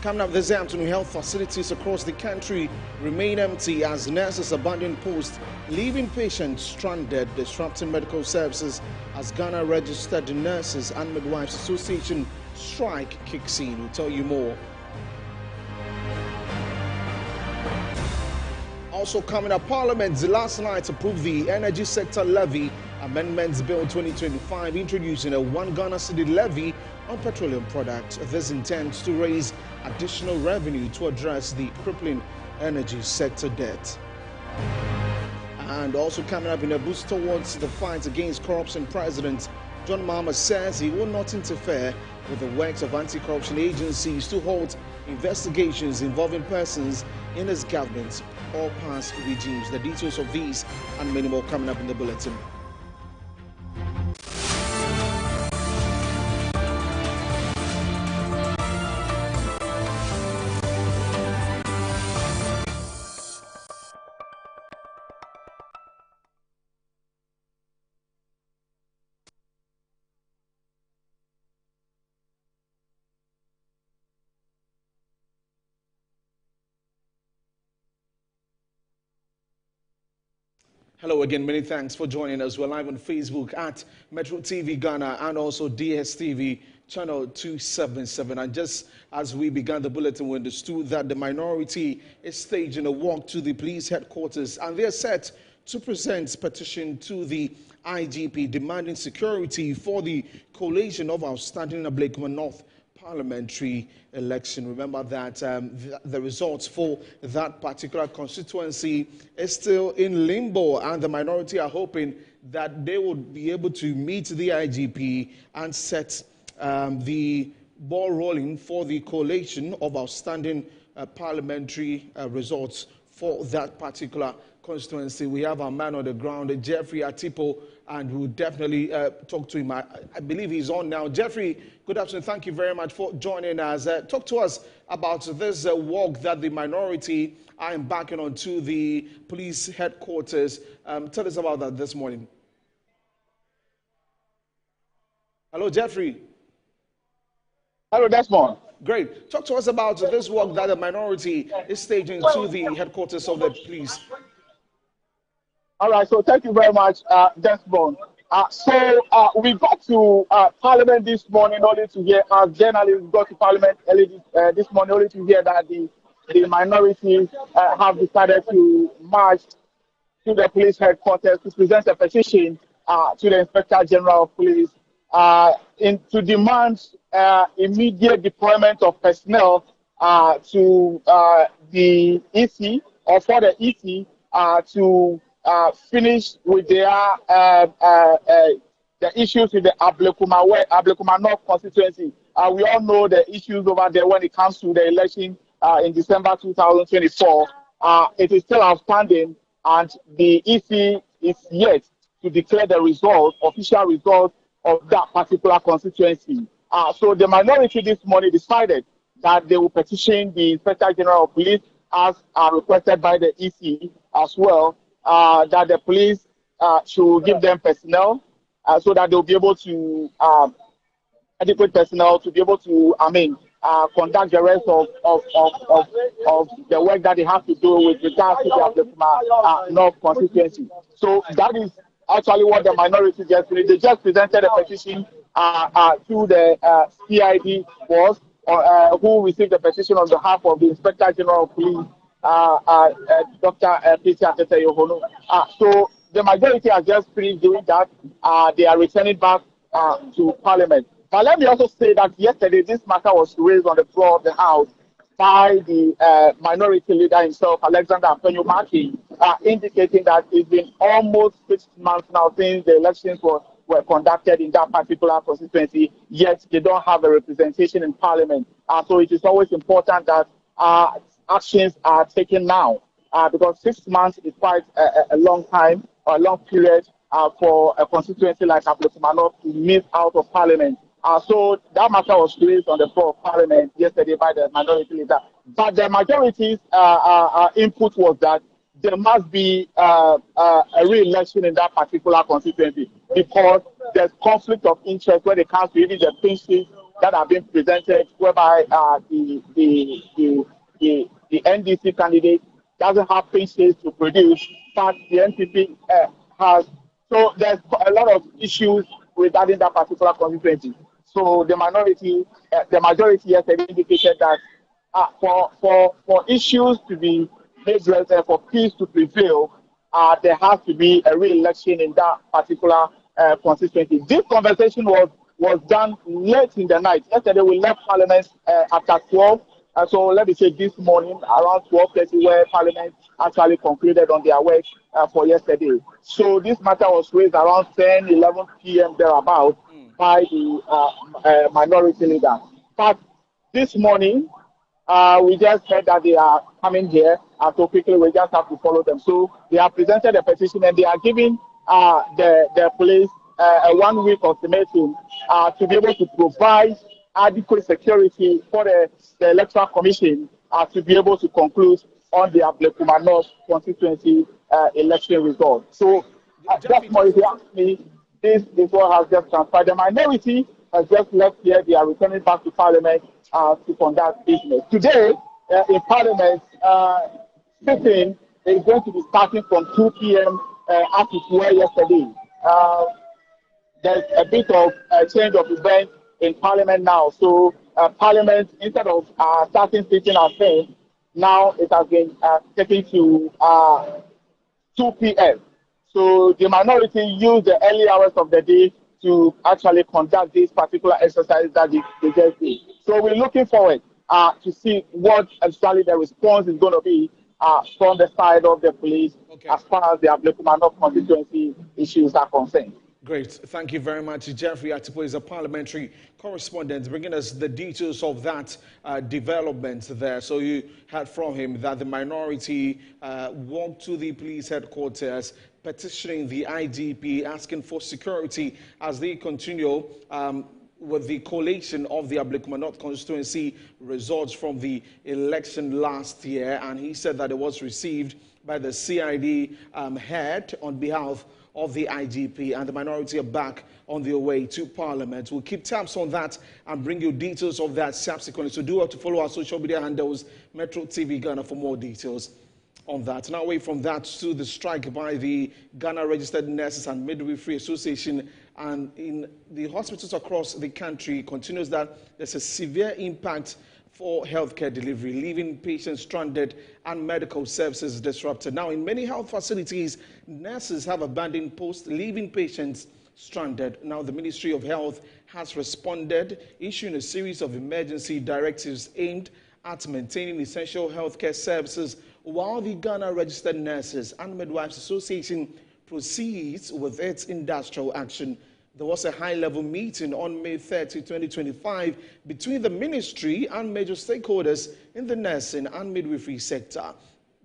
Coming up this afternoon, health facilities across the country remain empty as nurses abandon posts, leaving patients stranded, disrupting medical services as Ghana Registered Nurses and Midwives Association strike kicks in. We'll tell you more. Also coming up, Parliament last night approved the Energy Sector Levy Amendments Bill 2025, introducing a 1 Ghana cedi levy on petroleum products. This intends to raise additional revenue to address the crippling energy sector debt. And also coming up, in a boost towards the fight against corruption, President John Mahama says he will not interfere with the works of anti-corruption agencies to halt investigations involving persons in his government or past regimes. The details of these and many more coming up in the bulletin. Hello again, many thanks for joining us. We're live on Facebook at Metro TV Ghana and also DSTV channel 277. And just as we began the bulletin, we understood that the minority is staging a walk to the police headquarters and they're set to present petition to the IGP demanding security for the collation of outstanding Ablekuma North parliamentary election. Remember that the results for that particular constituency is still in limbo, and the minority are hoping that they would be able to meet the IGP and set the ball rolling for the collation of outstanding parliamentary results for that particular constituency. We have our man on the ground, Jeffrey Atipo, and we'll definitely talk to him. I believe he's on now. Jeffrey, good afternoon. Thank you very much for joining us. Talk to us about this walk that the minority are embarking on to the police headquarters. Tell us about that this morning. Hello, Jeffrey. Hello, Desmond. Great. Talk to us about this walk that the minority is staging to the headquarters of the police. All right, so thank you very much, Desmond. We got to Parliament this morning only to hear, as journalists got to Parliament early this morning only to hear that the minorities have decided to march to the police headquarters to present a petition to the Inspector General of Police to demand immediate deployment of personnel to the EC or for the EC to finish with their the issues with the Ablekuma North constituency. We all know the issues over there when it comes to the election in December 2024. It is still outstanding, and the EC is yet to declare the results, official results of that particular constituency. So the minority this morning decided that they will petition the Inspector General of Police as requested by the EC as well, that the police should give them personnel so that they'll be able to, adequate personnel to be able to, conduct the rest of the work that they have to do with regards to the North constituency. So that is actually what the minority just did. They just presented a petition to the CID boss, who received the petition on behalf of the Inspector General of Police, Dr. P.C. Atete-Yohono. So the majority are just finished doing that. They are returning back to Parliament. But let me also say that yesterday this matter was raised on the floor of the House by the minority leader himself, Alexander Afenyo-Markin, indicating that it's been almost 6 months now since the elections were conducted in that particular constituency, yet they don't have a representation in Parliament. So it is always important that actions are taken now, because 6 months is quite a long time, or a long period for a constituency like Ablekuma North to miss out of Parliament. So that matter was raised on the floor of Parliament yesterday by the minority leader. But the majority's input was that there must be a re-election in that particular constituency, because there's conflict of interest when it comes to even the pensions that have been presented, whereby the NDC candidate doesn't have patience to produce, but the NPP has. So there's a lot of issues regarding that particular constituency. So the majority yesterday indicated that for issues to be made relevant, for peace to prevail, there has to be a re-election in that particular constituency. This conversation was done late in the night. Yesterday we left Parliament after 12. So let me say this morning around 12:30, where Parliament actually concluded on their work for yesterday. So this matter was raised around 10, 11 p.m. thereabout by the minority leader. But this morning, we just heard that they are coming here, so quickly we just have to follow them. So they have presented a petition and they are giving the police a 1 week ultimatum to be able to provide adequate security for the Electoral Commission to be able to conclude on the Ablekuma North constituency election result. So that's more if you ask me, this is what has just transpired. The minority has just left here. They are returning back to Parliament to conduct business. Today, in Parliament, sitting is going to be starting from 2 p.m. As it were yesterday. There's a bit of a change of events in Parliament now. So Parliament, instead of starting sitting at 10, now it has been taken to 2 p.m. So the minority used the early hours of the day to actually conduct this particular exercise that they just did. So we're looking forward to see what actually the response is going to be from the side of the police as far as the Ablekuma North constituency issues are concerned. Great. Thank you very much. Jeffrey Atipo is a parliamentary correspondent bringing us the details of that development there. So you heard from him that the minority walked to the police headquarters petitioning the IGP, asking for security as they continue with the collation of the Ablekuma North constituency results from the election last year. And he said that it was received by the CID head on behalf of the IGP, and the minority are back on their way to Parliament. We'll keep tabs on that and bring you details of that subsequently. So do have to follow our social media handles, Metro TV Ghana, for more details on that. Now away from that to the strike by the Ghana Registered Nurses and Midwifery Association, and in the hospitals across the country continues that there's a severe impact for healthcare delivery, leaving patients stranded and medical services disrupted. Now, in many health facilities, nurses have abandoned posts, leaving patients stranded. Now, the Ministry of Health has responded, issuing a series of emergency directives aimed at maintaining essential healthcare services, while the Ghana Registered Nurses and Midwives Association proceeds with its industrial action. There was a high-level meeting on May 30, 2025 between the ministry and major stakeholders in the nursing and midwifery sector.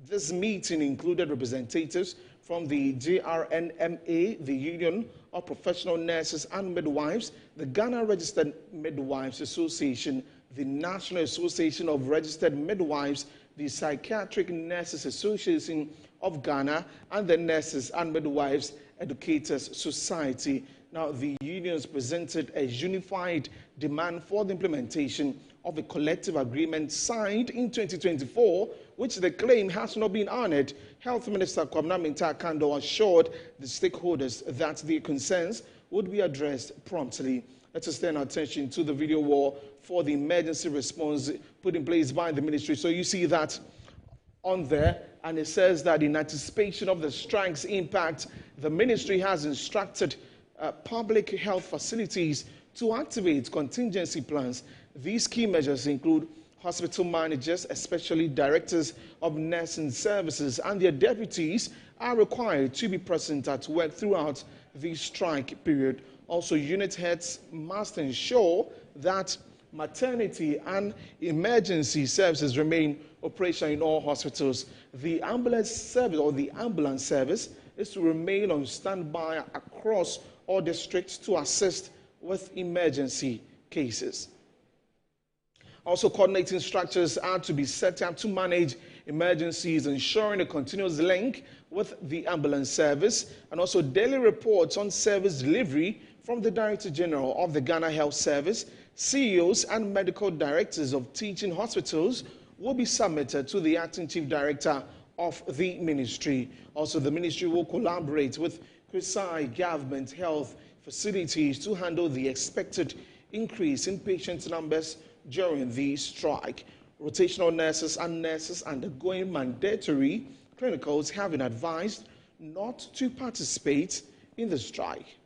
This meeting included representatives from the JRNMA, the Union of Professional Nurses and Midwives, the Ghana Registered Midwives Association, the National Association of Registered Midwives, the Psychiatric Nurses Association of Ghana, and the Nurses and Midwives Educators Society. Now, the unions presented a unified demand for the implementation of a collective agreement signed in 2024, which they claim has not been honored. Health Minister Kwabena Minta-Kando assured the stakeholders that their concerns would be addressed promptly. Let us turn our attention to the video wall for the emergency response put in place by the ministry. So you see that on there, and it says that in anticipation of the strike's impact, the ministry has instructed public health facilities to activate contingency plans. These key measures include hospital managers, especially directors of nursing services, and their deputies are required to be present at work throughout the strike period. Also, unit heads must ensure that maternity and emergency services remain operational in all hospitals. The ambulance service is to remain on standby across all districts to assist with emergency cases. Also, coordinating structures are to be set up to manage emergencies, ensuring a continuous link with the ambulance service, and also daily reports on service delivery from the Director General of the Ghana Health Service, CEOs and medical directors of teaching hospitals will be submitted to the acting chief director of the ministry. Also, the ministry will collaborate with Krisai government health facilities to handle the expected increase in patient numbers during the strike. Rotational nurses and nurses undergoing mandatory clinicals have been advised not to participate in the strike.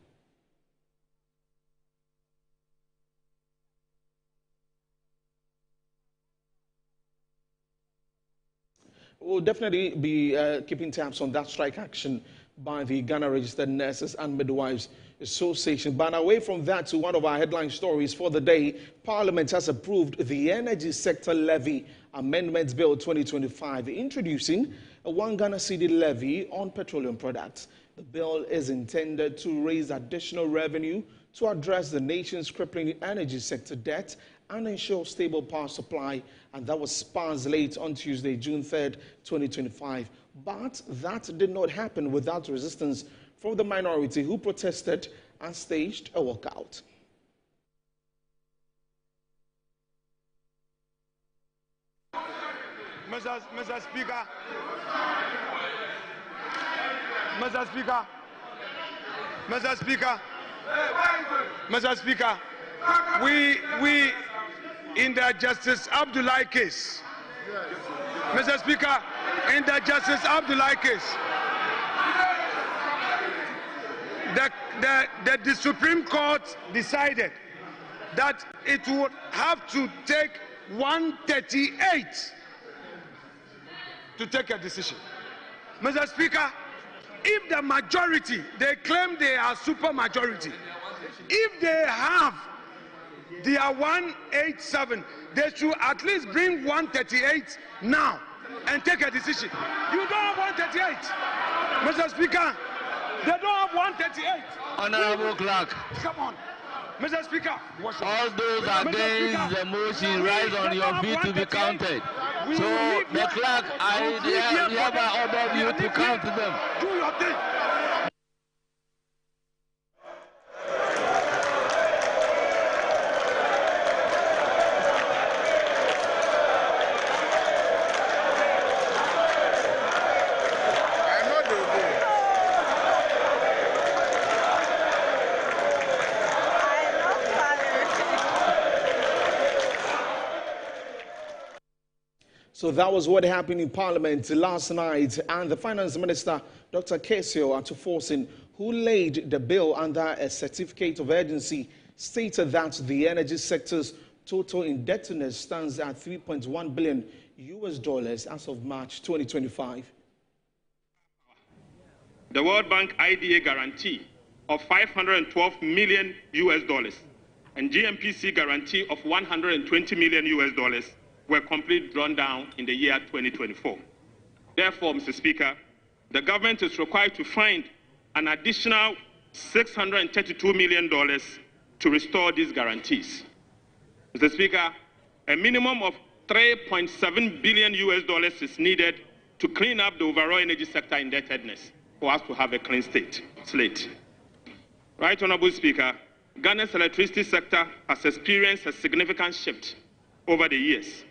We'll definitely be keeping tabs on that strike action by the Ghana Registered Nurses and Midwives Association. But away from that, to one of our headline stories for the day, Parliament has approved the Energy Sector Levy Amendments Bill 2025, introducing a 1 Ghana cedi levy on petroleum products. The bill is intended to raise additional revenue to address the nation's crippling energy sector debt and ensure stable power supply, and that was passed late on Tuesday, June 3rd, 2025. But that did not happen without resistance from the minority, who protested and staged a walkout. Mr. Speaker, Mr. Speaker, Mr. Speaker, Mr. Speaker, we in the Justice Abdullahi case, Mr. Speaker, in the Justice Abdullahi case, the Supreme Court decided that it would have to take 138 to take a decision. Mr. Speaker, if the majority, they claim they are super majority, if they have their 187, they should at least bring 138 now and take a decision. You don't have 138, Mr. Speaker. They don't have 138. Honorable Clerk. Come on. Mr. Speaker. All those against the motion rise on your feet to be counted. So, the clerk, I hereby order you to count them. Do your thing. So that was what happened in Parliament last night, and the Finance Minister, Dr. Kesio Atuforsin, who laid the bill under a certificate of urgency, stated that the energy sector's total indebtedness stands at $3.1 billion as of March 2025. The World Bank IDA guarantee of $512 million and GMPC guarantee of $120 million were completely drawn down in the year 2024. Therefore, Mr. Speaker, the government is required to find an additional $632 million to restore these guarantees. Mr. Speaker, a minimum of $3.7 billion is needed to clean up the overall energy sector indebtedness for us to have a clean slate. Right, Honorable Speaker, Ghana's electricity sector has experienced a significant shift over the years,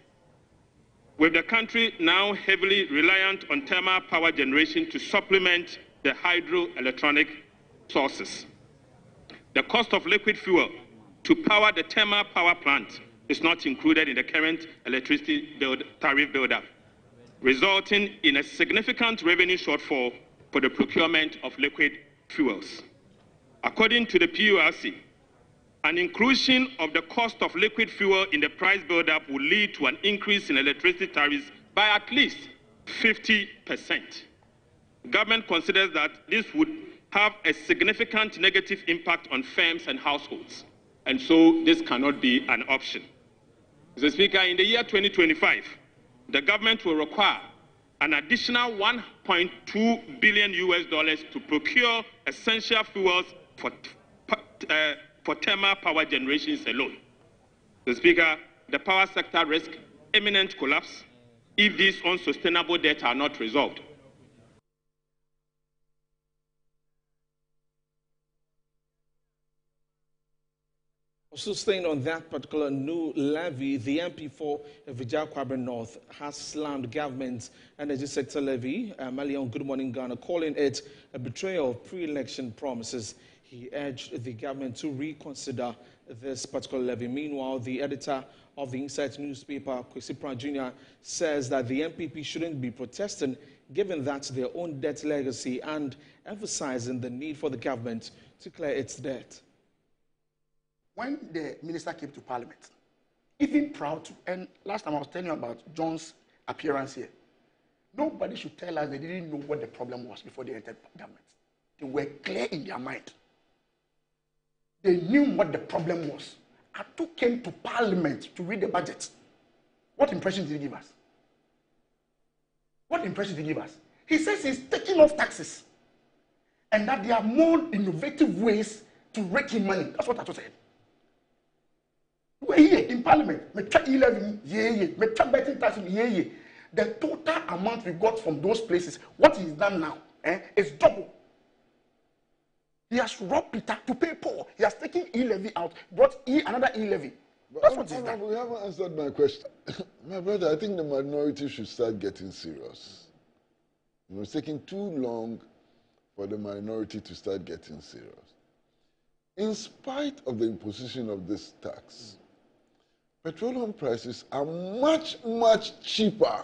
with the country now heavily reliant on thermal power generation to supplement the hydroelectronic sources. The cost of liquid fuel to power the thermal power plant is not included in the current electricity tariff build-up, resulting in a significant revenue shortfall for the procurement of liquid fuels. According to the PURC, an inclusion of the cost of liquid fuel in the price build-up will lead to an increase in electricity tariffs by at least 50%. Government considers that this would have a significant negative impact on firms and households, and so this cannot be an option. Mr. Speaker, in the year 2025, the government will require an additional $1.2 billion to procure essential fuels for thermal power generations alone. Mr. Speaker, the power sector risks imminent collapse if these unsustainable debts are not resolved. So staying on that particular new levy, the MP for Vijay Kwabra North has slammed government's energy sector levy. Malion Good Morning Ghana calling it a betrayal of pre-election promises. He urged the government to reconsider this particular levy. Meanwhile, the editor of the Insight newspaper, Kwesi Pratt Jr., says that the MPP shouldn't be protesting given that their own debt legacy and emphasizing the need for the government to clear its debt. When the minister came to Parliament, even proud to, and last time I was telling you about John's appearance here, nobody should tell us they didn't know what the problem was before they entered government. They were clear in their mind. They knew what the problem was. Atu came to Parliament to read the budget. What impression did he give us? What impression did he give us? He says he's taking off taxes and that there are more innovative ways to rake in money. That's what Atu said. We're here in Parliament. We try 11 we try betting tax the total amount we got from those places, what he's done now, is double. He has robbed Peter to pay Paul. He has taken e-levy out, brought another e-levy. That's what he's done. You haven't answered my question. My brother, I think the minority should start getting serious. It's taking too long for the minority to start getting serious. In spite of the imposition of this tax, petroleum prices are much, much cheaper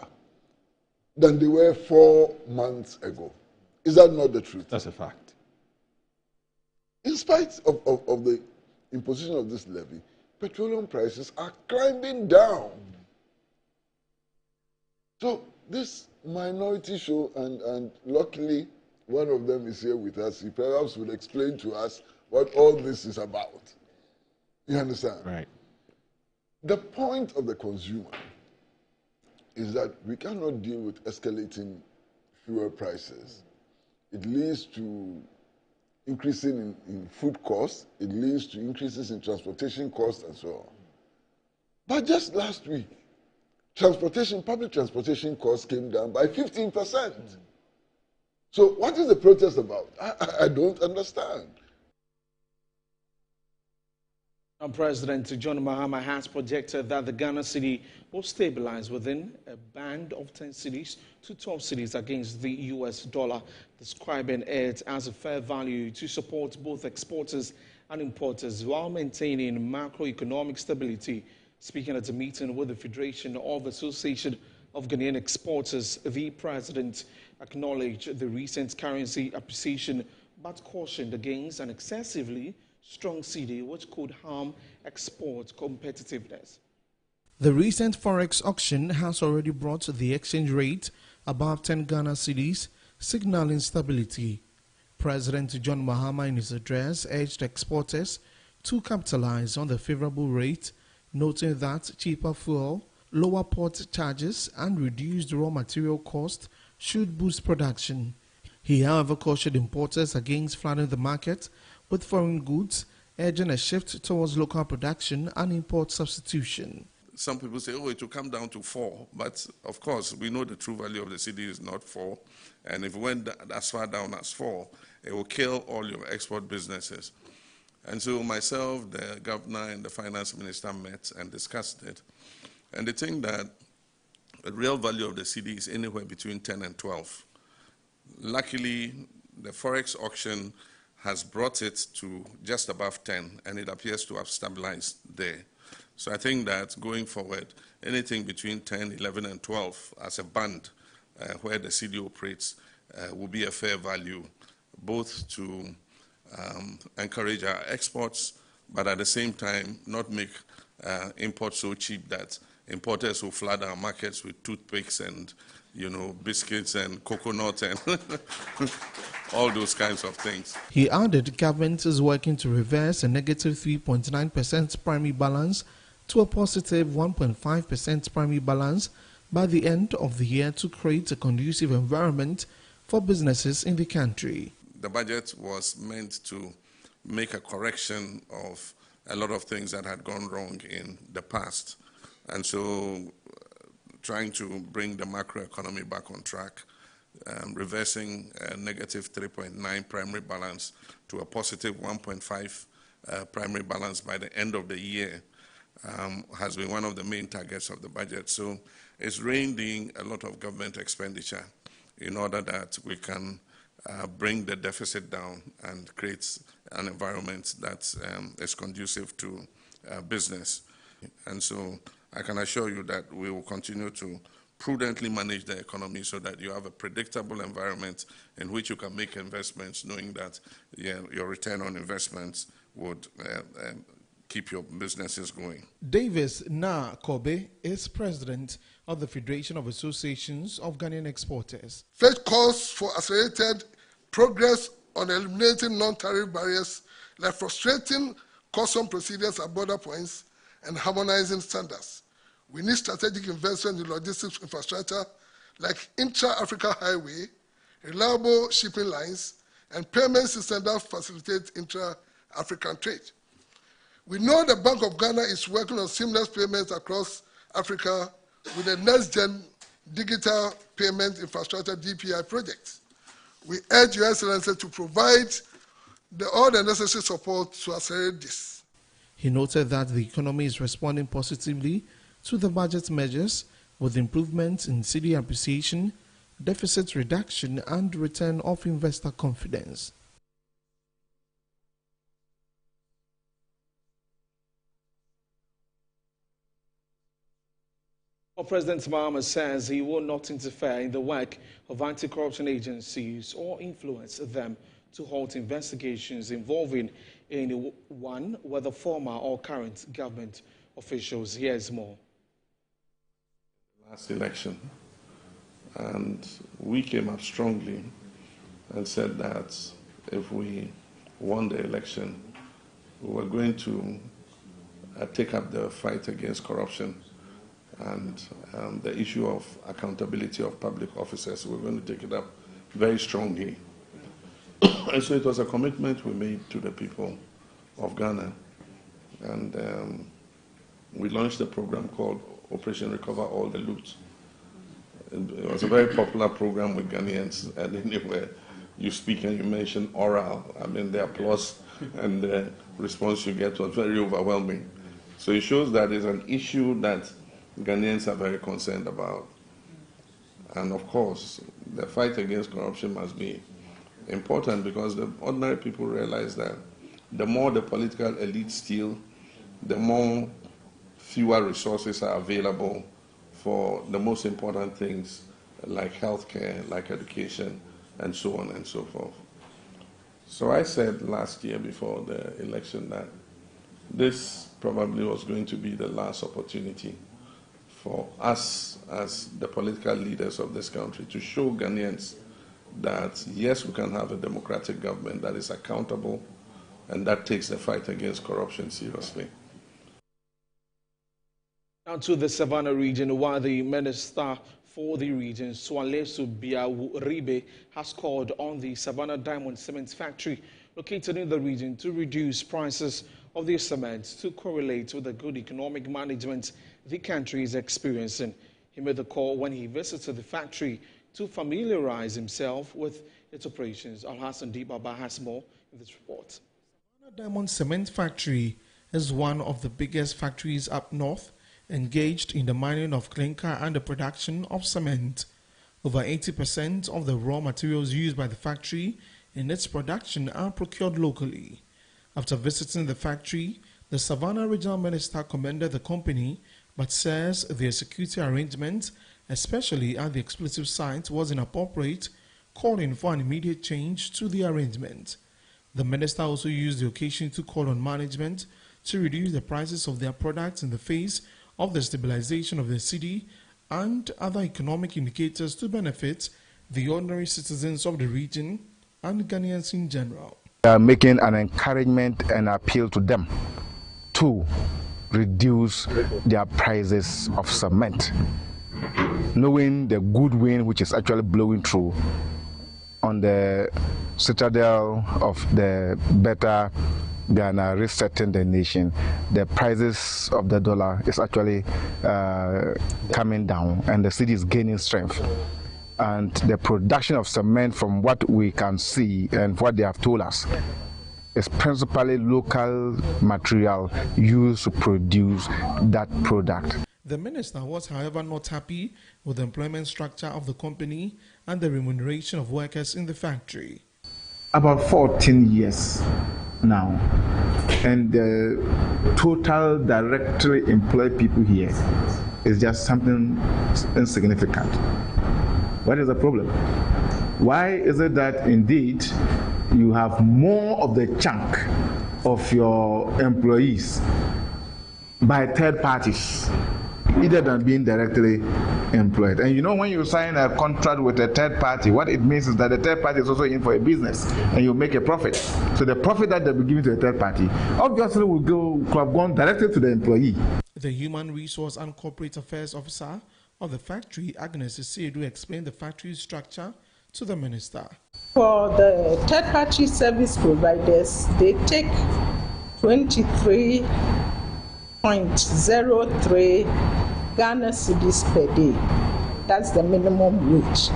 than they were 4 months ago. Is that not the truth? That's a fact. In spite of the imposition of this levy, petroleum prices are climbing down. So this minority show, and luckily one of them is here with us, he perhaps will explain to us what all this is about. You understand? Right. The point of the consumer is that we cannot deal with escalating fuel prices. It leads to increasing in food costs, it leads to increases in transportation costs and so on. But just last week, public transportation costs came down by 15%. So what is the protest about? I don't understand. President John Mahama has projected that the Ghana cedi will stabilize within a band of 10 cedis to 12 cedis against the US dollar, describing it as a fair value to support both exporters and importers while maintaining macroeconomic stability. Speaking at a meeting with the Federation of Association of Ghanaian Exporters, the president acknowledged the recent currency appreciation but cautioned against an excessively strong cedi which could harm export competitiveness. The recent forex auction has already brought the exchange rate above 10 Ghana cedis, signaling stability. President John Mahama in his address urged exporters to capitalize on the favorable rate, noting that cheaper fuel, lower port charges and reduced raw material cost should boost production. He, however, cautioned importers against flooding the market with foreign goods, urging a shift towards local production and import substitution. Some people say, oh, it will come down to 4, but of course, we know the true value of the cedi is not 4, and if it went as far down as 4, it will kill all your export businesses. And so myself, the governor, and the finance minister met and discussed it, and they think that the real value of the cedi is anywhere between 10 and 12. Luckily, the forex auction has brought it to just above 10, and it appears to have stabilized there. So I think that going forward, anything between 10, 11, and 12 as a band where the cedi operates will be a fair value, both to encourage our exports, but at the same time not make imports so cheap that importers will flood our markets with toothpicks and, biscuits and coconut and all those kinds of things. He added government is working to reverse a negative 3.9% primary balance to a positive 1.5% primary balance by the end of the year to create a conducive environment for businesses in the country. The budget was meant to make a correction of a lot of things that had gone wrong in the past. And so trying to bring the macroeconomy back on track, reversing a negative 3.9 primary balance to a positive 1.5 primary balance by the end of the year has been one of the main targets of the budget. So it's reined in a lot of government expenditure in order that we can bring the deficit down and create an environment that is conducive to business. And so I can assure you that we will continue to prudently manage the economy so that you have a predictable environment in which you can make investments, knowing that your return on investments would keep your businesses going. Davis Na Kobe is president of the Federation of Associations of Ghanaian Exporters. First calls for accelerated progress on eliminating non-tariff barriers like frustrating custom procedures at border points and harmonizing standards. We need strategic investment in logistics infrastructure like intra-Africa highway, reliable shipping lines, and payment systems that facilitate intra-African trade. We know the Bank of Ghana is working on seamless payments across Africa with the next-gen digital payment infrastructure DPI project. We urge Your Excellency to provide all the necessary support to accelerate this. He noted that the economy is responding positively to the budget measures with improvements in cedi appreciation, deficit reduction, and return of investor confidence. President Mahama says he will not interfere in the work of anti-corruption agencies or influence them to halt investigations involving anyone, whether former or current government officials. Here's more. Last election, and we came up strongly and said that if we won the election, we were going to take up the fight against corruption and the issue of accountability of public officers. We're going to take it up very strongly. And so it was a commitment we made to the people of Ghana. And we launched a program called Operation Recover All the Loot. It was a very popular program with Ghanaians, and anywhere you speak and you mention oral, I mean, the applause and the response you get was very overwhelming. So it shows that it's an issue that Ghanaians are very concerned about. And of course, the fight against corruption must be important because the ordinary people realize that the more the political elite steal, the more fewer resources are available for the most important things like healthcare, like education, and so on and so forth. So I said last year before the election that this probably was going to be the last opportunity for us as the political leaders of this country to show Ghanaians that yes, we can have a democratic government that is accountable and that takes the fight against corruption seriously. Now to the Savannah region, while the Minister for the region, Swalesu Biawuribe, has called on the Savannah Diamond Cement Factory located in the region to reduce prices of their cement to correlate with the good economic management the country is experiencing. He made the call when he visited the factory to familiarize himself with its operations. Al-Hassan Dibaba has more in this report. Savannah Diamond Cement Factory is one of the biggest factories up north engaged in the mining of clinker and the production of cement. Over 80% of the raw materials used by the factory in its production are procured locally. After visiting the factory, the Savannah Regional Minister commended the company but says their security arrangements, especially at the explosive site, was inappropriate, calling for an immediate change to the arrangement. The minister also used the occasion to call on management to reduce the prices of their products in the face of the stabilization of the city and other economic indicators to benefit the ordinary citizens of the region and Ghanaians in general. We are making an encouragement and appeal to them to reduce their prices of cement, knowing the good wind which is actually blowing through on the citadel of the better Ghana resetting the nation. The prices of the dollar is actually coming down and the city is gaining strength. And the production of cement, from what we can see and what they have told us, is principally local material used to produce that product. The minister was, however, not happy with the employment structure of the company and the remuneration of workers in the factory. About 14 years now, and the total directly employed people here is just something insignificant. What is the problem? Why is it that indeed you have more of the chunk of your employees by third parties either than being directly employed? And you know, when you sign a contract with a third party, what it means is that the third party is also in for a business and you make a profit. So the profit that they'll be giving to the third party obviously will have gone directly to the employee. The Human Resource and Corporate Affairs Officer of the factory, Agnes Isedu, explained the factory's structure to the minister. For the third-party service providers, they take 23.03 Ghana cedis per day. That's the minimum wage.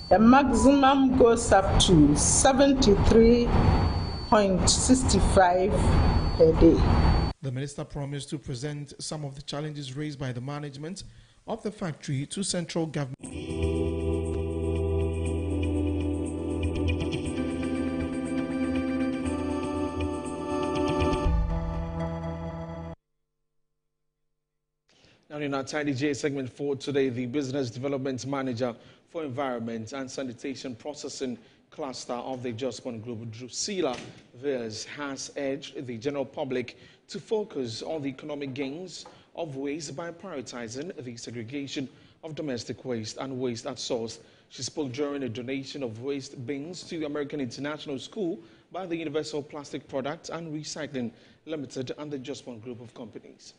The maximum goes up to 73.65 per day. The minister promised to present some of the challenges raised by the management of the factory to central government. Now in our Tidy J segment for today, the Business Development Manager for Environment and Sanitation Processing Cluster of the Jospon Group, Drusilla Villas, has urged the general public to focus on the economic gains of waste by prioritizing the segregation of domestic waste and waste at source. She spoke during a donation of waste bins to American International School by the Universal Plastic Product and Recycling Limited and the Jospon Group of companies.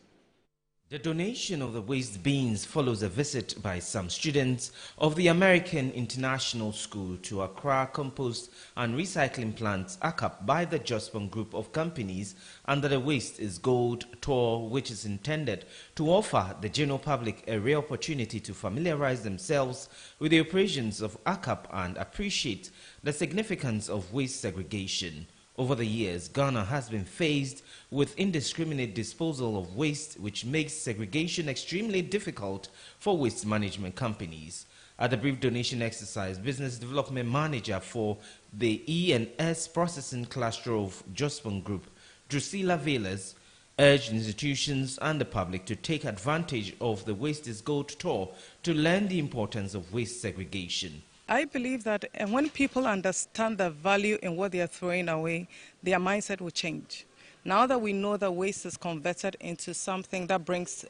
The donation of the waste bins follows a visit by some students of the American International School to Accra Compost and Recycling Plants, ACAP, by the Jospon Group of companies under the Waste is Gold tour, which is intended to offer the general public a rare opportunity to familiarize themselves with the operations of ACAP and appreciate the significance of waste segregation. Over the years, Ghana has been faced with indiscriminate disposal of waste, which makes segregation extremely difficult for waste management companies. At the brief donation exercise, Business Development Manager for the E&S Processing Cluster of Jospon Group, Drusilla Villas, urged institutions and the public to take advantage of the Waste is Gold tour to learn the importance of waste segregation. I believe that when people understand the value in what they are throwing away, their mindset will change. Now that we know that waste is converted into something that brings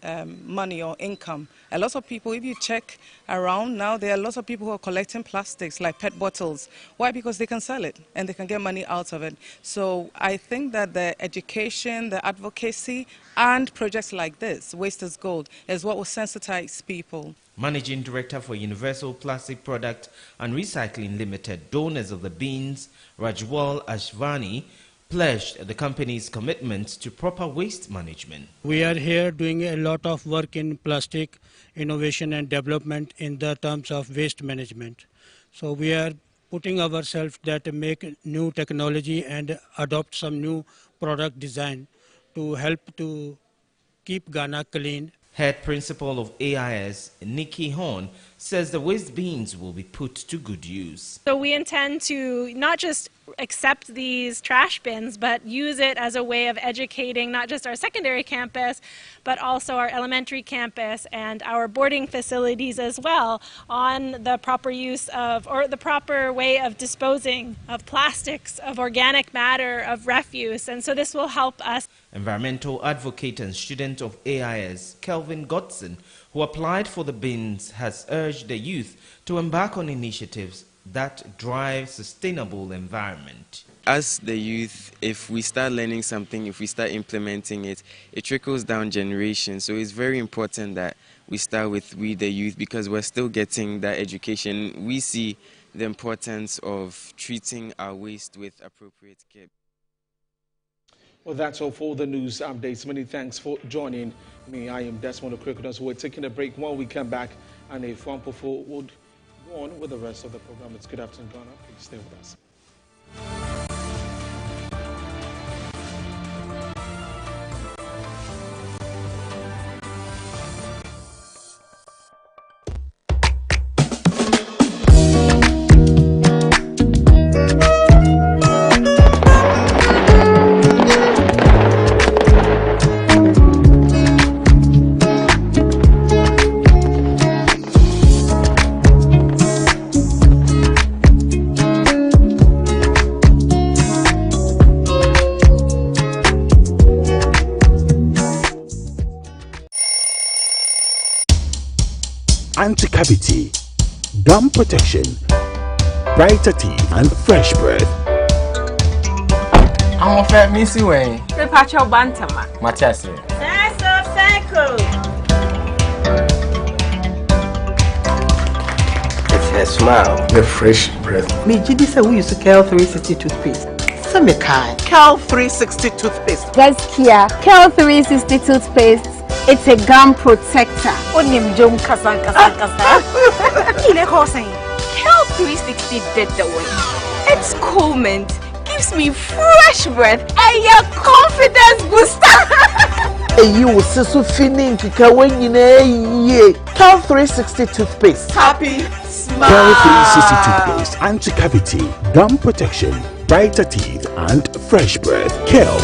money or income, a lot of people, if you check around now, there are lots of people who are collecting plastics like PET bottles. Why? Because they can sell it and they can get money out of it. So I think that the education, the advocacy, and projects like this, Waste is Gold, is what will sensitize people. Managing Director for Universal Plastic Product and Recycling Limited, donors of the bins, Rajwal Ashvani, pledged the company's commitment to proper waste management. We are here doing a lot of work in plastic innovation and development in the terms of waste management. So we are putting ourselves that make new technology and adopt some new product design to help to keep Ghana clean. Head Principal of AIS, Nikki Horn, says the waste bins will be put to good use. So we intend to not just accept these trash bins, but use it as a way of educating not just our secondary campus, but also our elementary campus and our boarding facilities as well on the proper use of, or the proper way of disposing of plastics, of organic matter, of refuse. And so this will help us. Environmental advocate and student of AIS, Kelvin Godson, who applied for the bins, has urged the youth to embark on initiatives that drive sustainable environment. As the youth, if we start learning something, if we start implementing it, it trickles down generations. So it's very important that we start with we the youth, because we're still getting that education. We see the importance of treating our waste with appropriate care. Well, that's all for the news updates. Many thanks for joining me. I am Desmond Okrekonos. We're taking a break. When we come back, and if one would go on with the rest of the program. It's Good Afternoon, Ghana. Please stay with us. anti-cavity, gum protection, brighter teeth, and fresh breath. I'm a missy way. The patch of Bantama. Matias. It's her smile. The fresh breath. Me, Jidi said we used to Kel 360 toothpaste. Kel 360 toothpaste. That's Kia. Kel 360 toothpaste. It's a gum protector. Onim jom kasan. Ile kosen. Kel 360 did the way. It's cool mint. Gives me fresh breath and your confidence booster. You will see so feeling to when you know Kel 360 toothpaste. Happy smile. Kel 360 toothpaste, anti-cavity, gum protection, brighter teeth, and fresh breath. Kel,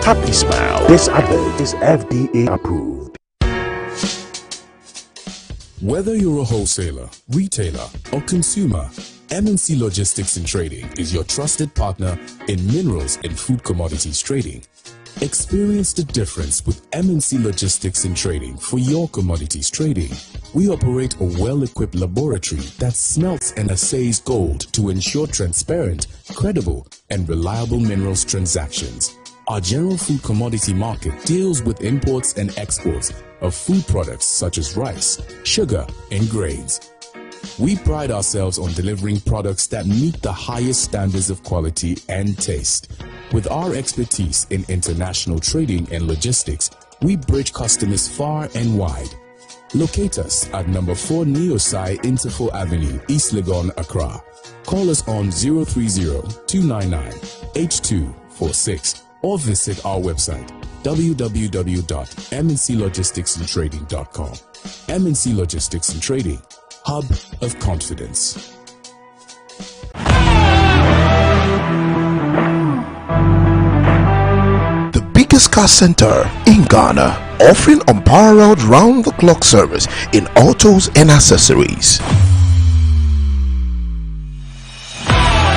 happy smile. This advert is FDA approved. Whether you're a wholesaler, retailer, or consumer, MNC Logistics and Trading is your trusted partner in minerals and food commodities trading. Experience the difference with MNC Logistics and Trading for your commodities trading. We operate a well-equipped laboratory that smelts and assays gold to ensure transparent, credible, and reliable minerals transactions. Our general food commodity market deals with imports and exports of food products such as rice, sugar, and grains. We pride ourselves on delivering products that meet the highest standards of quality and taste. With our expertise in international trading and logistics, we bridge customers far and wide. Locate us at number 4 Neosai Interfo Avenue, East Legon, Accra. Call us on 030-299-8246 or visit our website www.mnclogisticsandtrading.com. MNC Logistics and Trading, hub of confidence. The biggest car center in Ghana, offering unparalleled round-the-clock service in autos and accessories.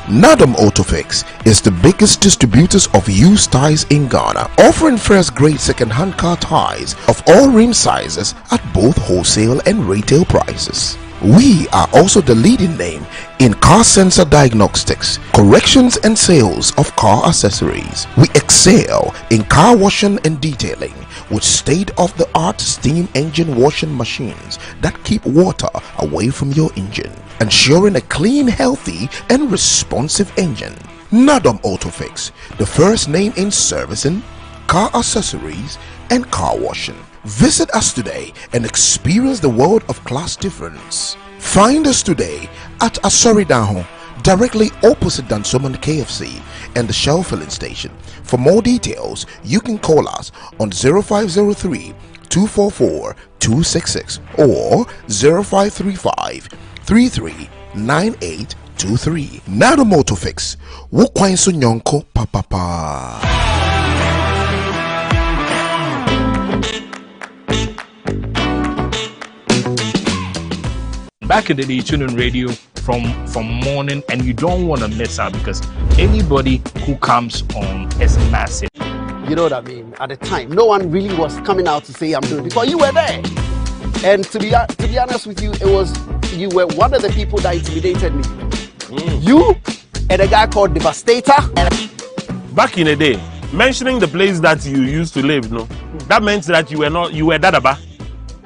Nadam Autofix is the biggest distributors of used tires in Ghana, offering first-grade second-hand car tires of all rim sizes at both wholesale and retail prices. We are also the leading name in car sensor diagnostics, corrections and sales of car accessories. We excel in car washing and detailing with state-of-the-art steam engine washing machines that keep water away from your engine, ensuring a clean, healthy and responsive engine. Nadam Autofix, the first name in servicing, car accessories and car washing. Visit us today and experience the world of class difference. Find us today at Asoridaho, directly opposite Dansoman KFC and the Shell filling station. For more details, you can call us on 0503-244-266 or 0535-339823. Nadam Autofix, Wukwain Sunyonko Papa. Back in the day, tuning radio from morning, and you don't want to miss out because anybody who comes on is massive. You know what I mean? At the time, no one really was coming out to say I'm doing it because you were there. And to be honest with you, you were one of the people that intimidated me. You and a guy called Devastator. Back in the day, mentioning the place that you used to live, no, that meant that you were Dadaba.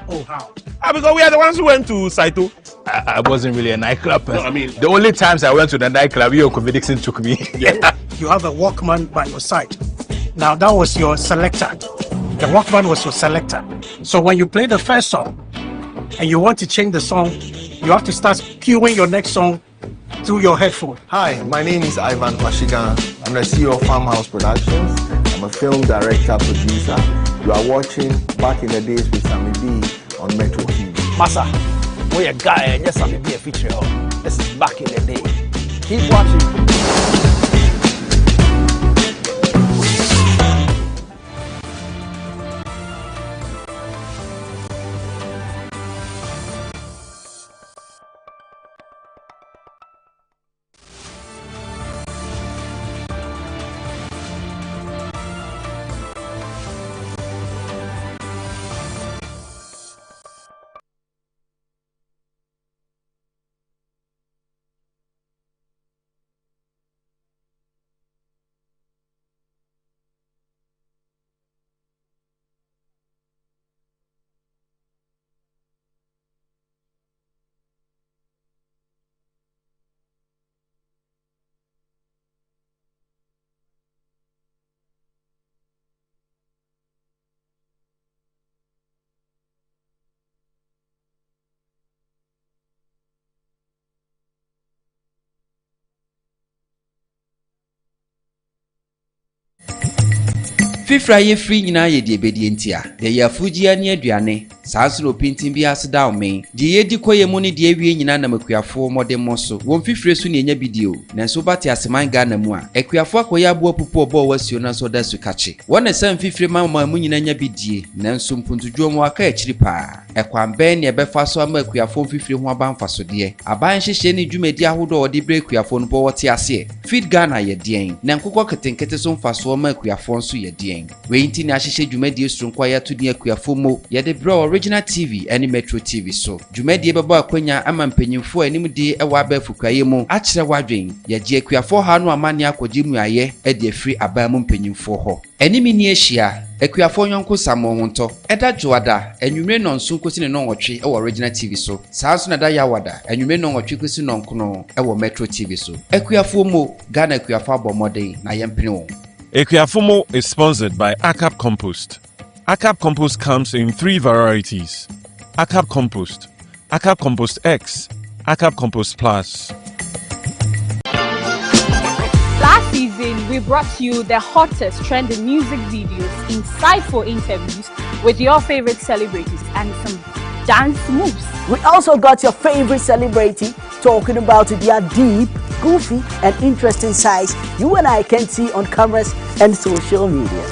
Oh, how? Because we are the ones who went to Saito. I wasn't really a nightclub person. No, I mean, the only times I went to the nightclub, Yoko Dixon took me. Yeah. You have a Walkman by your side. Now that was your selector. The Walkman was your selector. So when you play the first song and you want to change the song, you have to start cueing your next song through your headphone. Hi, my name is Ivan Pashigan. I'm the CEO of Farmhouse Productions. I'm a film director, producer. You are watching Back in the Days with Sammy B on Metro TV. Massa, we're a guy and yes, Sammy B a feature. This is Back in the Day. Keep watching. Fifra ye free nyina ye de bedi ntia. De ya fuji ani aduane. Saa so no pintin bi aseda o men. De ye di koye mu ne de awie nyina na makuafo modem so. Won fifre so ne nya bidio. Nanso bate aseman Ghana mu a. Akuafo akoya abo popo obo wasio na so da su kache. Wona sam fifre ma mu nyina nya bidie. Nanso mpuntudwo mu aka akiri pa. Ekwan ben ne ebefa so ama akuafo fifre ho abanfa so de. Aban hyehye ne dwumadi ahodo odi bre akuafo no bo wote ase. Feed Ghana ye den. Na nkokọ ketenkete so mfa so ma akuafo so ye den. We inti na hyehye dwumadi esunkwa ya to ne akuafo mo. Ye de bro Original TV and Metro TV so. Dwumadi beba akwanya ama mpanyimfo anim de ewa abafukaye mu akire wadwen. Ye je akuafo ha no amane akogye mu aye e de free abamu mpanyimfo ho. Enimi ni ehia akuafo nyonko samo honto eda joada enwumre nonso kosi ne nonwotwe e Original TV so. Saa so na da yawada enwumre nonwotwe kosi nonkono e Metro TV so. Akuafo mo Ghana akuafo abomoden na yempene wo. Akuafomo is sponsored by ACAP Compost. ACAP Compost comes in 3 varieties. ACAP Compost X, ACAP Compost Plus. Last season, we brought you the hottest trending music videos, insightful interviews with your favorite celebrities and some dance moves. We also got your favorite celebrity talking about their deep, goofy and interesting sides you and I can see on cameras and social media.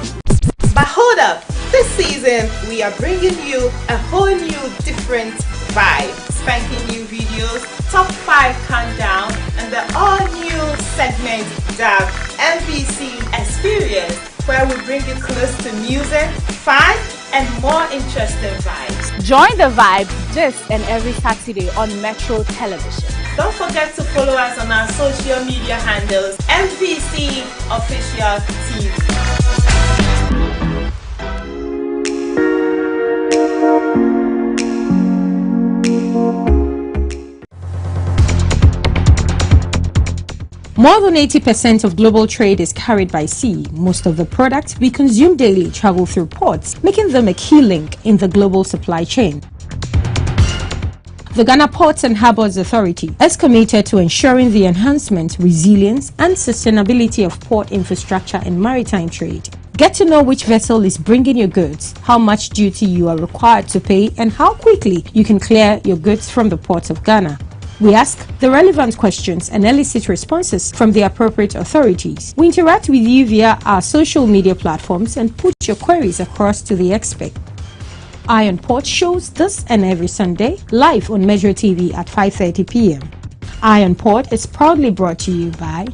But hold up, this season we are bringing you a whole new different vibe. Spanking new videos, top 5 countdown, and the all-new segment, the MVC Experience, where we bring you close to music, fun, and more interesting vibes. Join the vibe this and every Saturday on Metro Television. Don't forget to follow us on our social media handles, MVC Official TV. More than 80% of global trade is carried by sea. Most of the products we consume daily travel through ports, making them a key link in the global supply chain. The Ghana Ports and Harbours Authority is committed to ensuring the enhancement, resilience and sustainability of port infrastructure and maritime trade. Get to know which vessel is bringing your goods, how much duty you are required to pay, and how quickly you can clear your goods from the ports of Ghana. We ask the relevant questions and elicit responses from the appropriate authorities. We interact with you via our social media platforms and put your queries across to the expert. Iron Port shows this and every Sunday live on Metro TV at 5:30 p.m. Iron Port is proudly brought to you by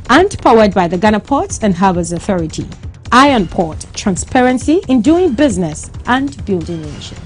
and powered by the Ghana Ports and Harbours Authority. Iron Port, transparency in doing business and building a nation.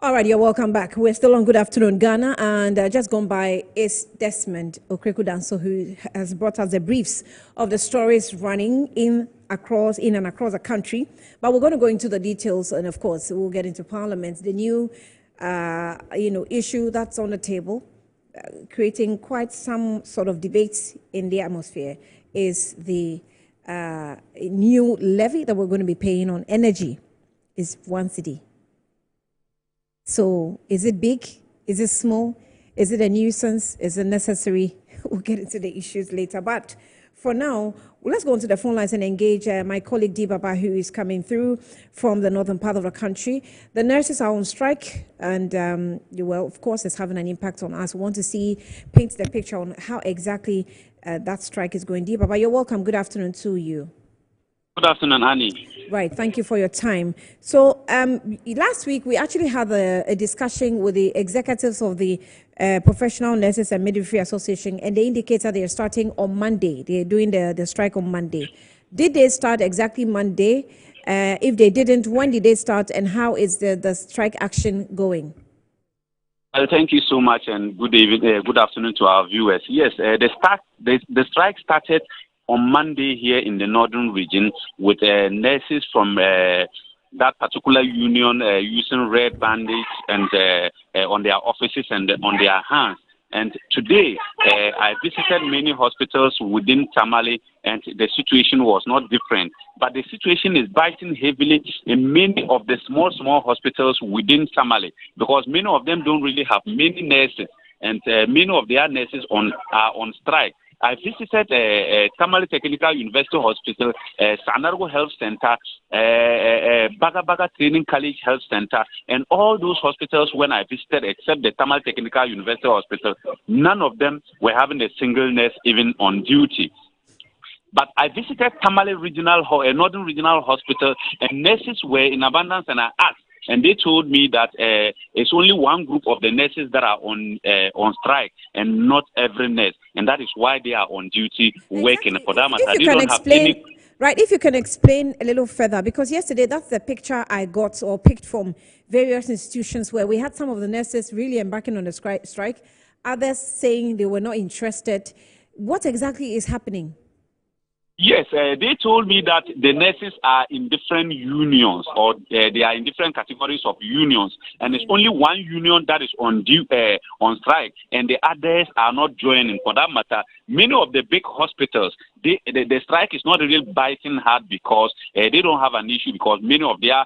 All right, you're welcome back. We're still on Good Afternoon Ghana, and just gone by is Desmond Okreku-Danso, who has brought us the briefs of the stories running in and across the country. But we're going to go into the details, and of course, we'll get into Parliament. The new, issue that's on the table, creating quite some sort of debates in the atmosphere, is the new levy that we're going to be paying on energy. Is 1 cedi. So is it big? Is it small? Is it a nuisance? Is it necessary? We'll get into the issues later. But for now, let's go onto the phone lines and engage my colleague Dibaba, who is coming through from the northern part of the country. The nurses are on strike, and of course, it's having an impact on us. We want to paint the picture on how exactly that strike is going. Dibaba, you're welcome. Good afternoon to you. Good afternoon, Annie. Right, thank you for your time. So last week we actually had a discussion with the executives of the Professional Nurses and Midwifery Association, and they indicated they are starting on Monday. They're doing the strike on Monday. Did they start exactly Monday? If they didn't, when did they start, and how is the strike action going? Well, thank you so much, and good evening, good afternoon to our viewers. Yes, the strike started on Monday here in the northern region with nurses from that particular union using red bandage and on their offices and on their hands. And today, I visited many hospitals within Tamale, and the situation was not different. But the situation is biting heavily in many of the small hospitals within Tamale, because many of them don't really have many nurses, and many of their nurses are on strike. I visited Tamale Technical University Hospital, Sanargo Health Center, Baga Training College Health Center, and all those hospitals when I visited, except the Tamale Technical University Hospital, none of them were having a single nurse even on duty. But I visited Tamale Northern Regional Hospital, and nurses were in abundance, and I asked, and they told me that it's only one group of the nurses that are on strike, and not every nurse, and that is why they are on duty working. For that matter, they don't have any. Right, if you can explain a little further, because yesterday that's the picture I got or picked from various institutions where we had some of the nurses really embarking on a strike, others saying they were not interested. What exactly is happening? Yes, they told me that the nurses are in different unions, or they are in different categories of unions, and it's only one union that is on strike, and the others are not joining. For that matter, many of the big hospitals, the strike is not really biting hard because they don't have an issue, because many of their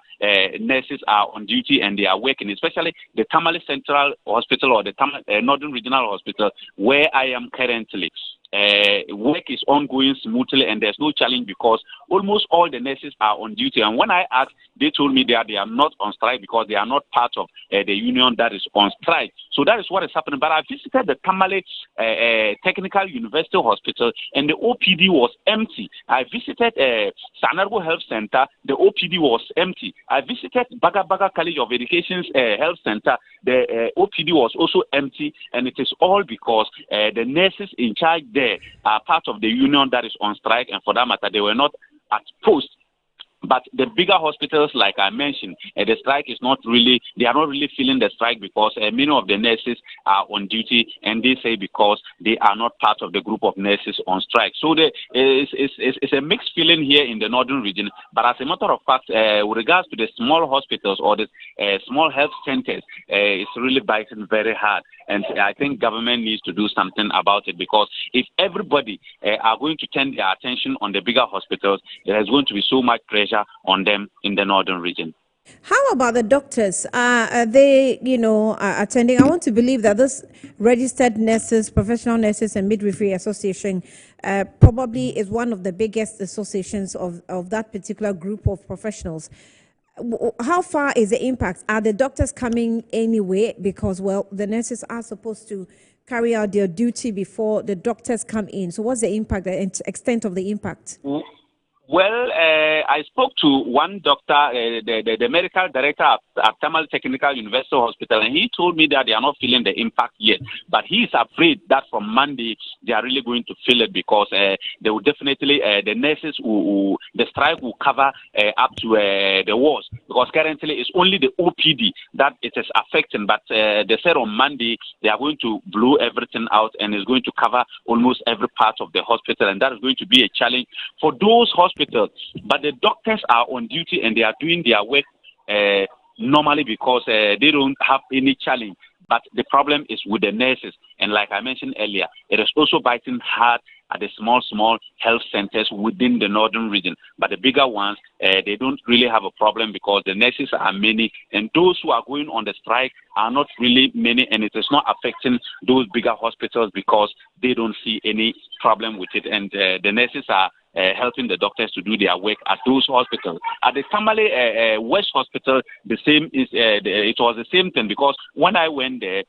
nurses are on duty and they are working, especially the Tamale Central Hospital or the Tamale Northern Regional Hospital, where I am currently. Work is ongoing smoothly, and there's no challenge because almost all the nurses are on duty. And when I asked, they told me that they are not on strike because they are not part of the union that is on strike. So that is what is happening. But I visited the Tamale Technical University Hospital, and the OPD was empty. I visited Sanargo Health Center. The OPD was empty. I visited Baga College of Education's Health Center. The OPD was also empty, and it is all because the nurses in charge there are part of the union that is on strike, and for that matter, they were not at post. But the bigger hospitals, like I mentioned, the strike is not really, they are not really feeling the strike because many of the nurses are on duty, and they say because they are not part of the group of nurses on strike. So it's a mixed feeling here in the northern region. But as a matter of fact, with regards to the small hospitals or the small health centers, it's really biting very hard. And I think government needs to do something about it, because if everybody are going to turn their attention on the bigger hospitals, there is going to be so much pressure on them in the northern region. How about the doctors? Are they, attending? I want to believe that this registered nurses, professional nurses and midwifery association probably is one of the biggest associations of that particular group of professionals. How far is the impact? Are the doctors coming anyway? Because, well, the nurses are supposed to carry out their duty before the doctors come in. So what's the impact, the extent of the impact? Well, I spoke to one doctor, the medical director at Tamale Technical University Hospital, and he told me that they are not feeling the impact yet. But he is afraid that from Monday, they are really going to feel it, because they will definitely, the nurses, the strike will cover up to the wards, because currently it's only the OPD that it is affecting. But they said on Monday, they are going to blow everything out, and it's going to cover almost every part of the hospital, and that is going to be a challenge for those hospitals. But the doctors are on duty, and they are doing their work normally, because they don't have any challenge. But the problem is with the nurses. And like I mentioned earlier, it is also biting hard at the small health centers within the northern region. But the bigger ones, they don't really have a problem, because the nurses are many, and those who are going on the strike are not really many, and it is not affecting those bigger hospitals because they don't see any problem with it. And the nurses are helping the doctors to do their work at those hospitals. At the Tamale West Hospital, the same is it was the same thing, because when I went there,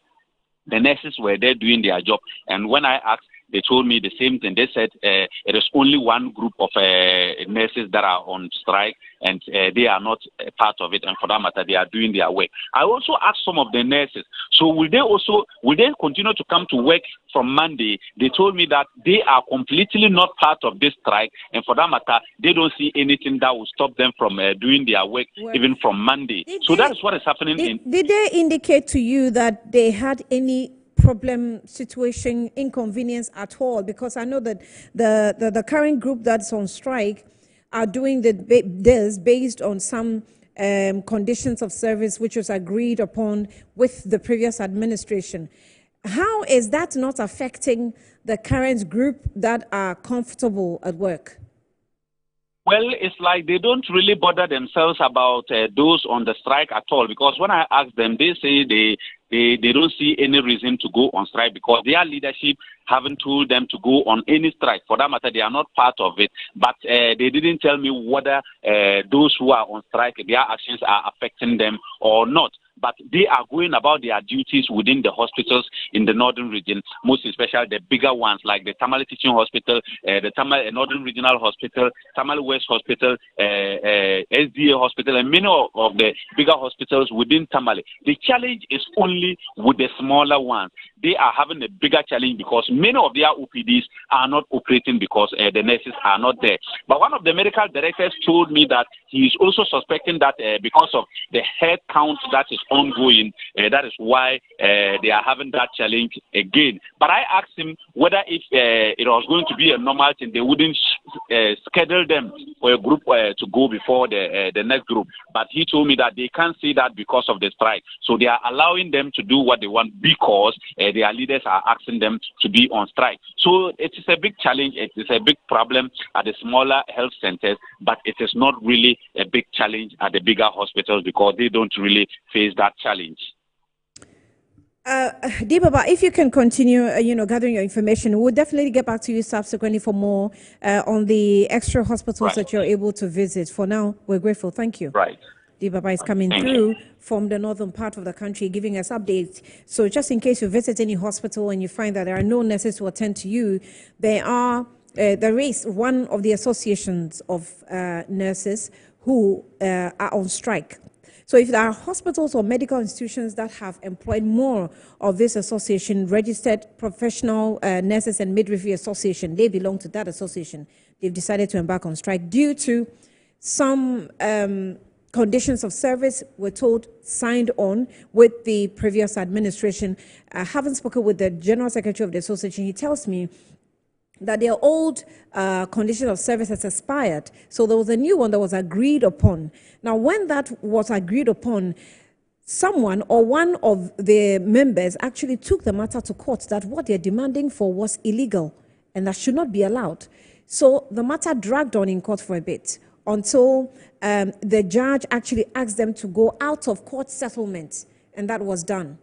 the nurses were there doing their job, and when I asked, they told me the same thing. They said it is only one group of nurses that are on strike, and they are not a part of it. And for that matter, they are doing their work. I also asked some of the nurses, so will they continue to come to work from Monday? They told me that they are completely not part of this strike, and for that matter, they don't see anything that will stop them from doing their work even from Monday. So that is what is happening. Did they indicate to you that they had any problem, situation, inconvenience at all? Because I know that the current group that's on strike are doing this based on some conditions of service which was agreed upon with the previous administration. How is that not affecting the current group that are comfortable at work? Well, it's like they don't really bother themselves about those on the strike at all, because when I ask them, they say they don't see any reason to go on strike because their leadership haven't told them to go on any strike. For that matter, they are not part of it. But they didn't tell me whether those who are on strike, their actions are affecting them or not. But they are going about their duties within the hospitals in the northern region, most especially the bigger ones like the Tamale Teaching Hospital, the Tamale Northern Regional Hospital, Tamale West Hospital, SDA Hospital, and many of the bigger hospitals within Tamale. The challenge is only with the smaller ones. They are having a bigger challenge because many of their OPDs are not operating because the nurses are not there. But one of the medical directors told me that he is also suspecting that because of the head count that is ongoing, that is why they are having that challenge again. But I asked him whether if it was going to be a normal thing, they wouldn't schedule them for a group to go before the next group. But he told me that they can't see that because of the strike. So they are allowing them to do what they want because their leaders are asking them to be on strike. So it is a big challenge. It is a big problem at the smaller health centers, but it is not really a big challenge at the bigger hospitals because they don't really face that challenge. Dibaba, if you can continue, gathering your information, we'll definitely get back to you subsequently for more on the extra hospitals that you're able to visit. For now, we're grateful. Thank you. Right. Dibaba is coming through from the northern part of the country, giving us updates. So just in case you visit any hospital and you find that there are no nurses to attend to you, there is one of the associations of nurses who are on strike. So if there are hospitals or medical institutions that have employed more of this association, registered professional nurses and midwifery association, they belong to that association. They've decided to embark on strike due to some conditions of service, we're told, signed on with the previous administration. I haven't spoken with the General Secretary of the association. He tells me that their old condition of service has expired. So there was a new one that was agreed upon. Now, when that was agreed upon, someone or one of the members actually took the matter to court that what they're demanding for was illegal and that should not be allowed. So the matter dragged on in court for a bit until the judge actually asked them to go out of court settlement, and that was done.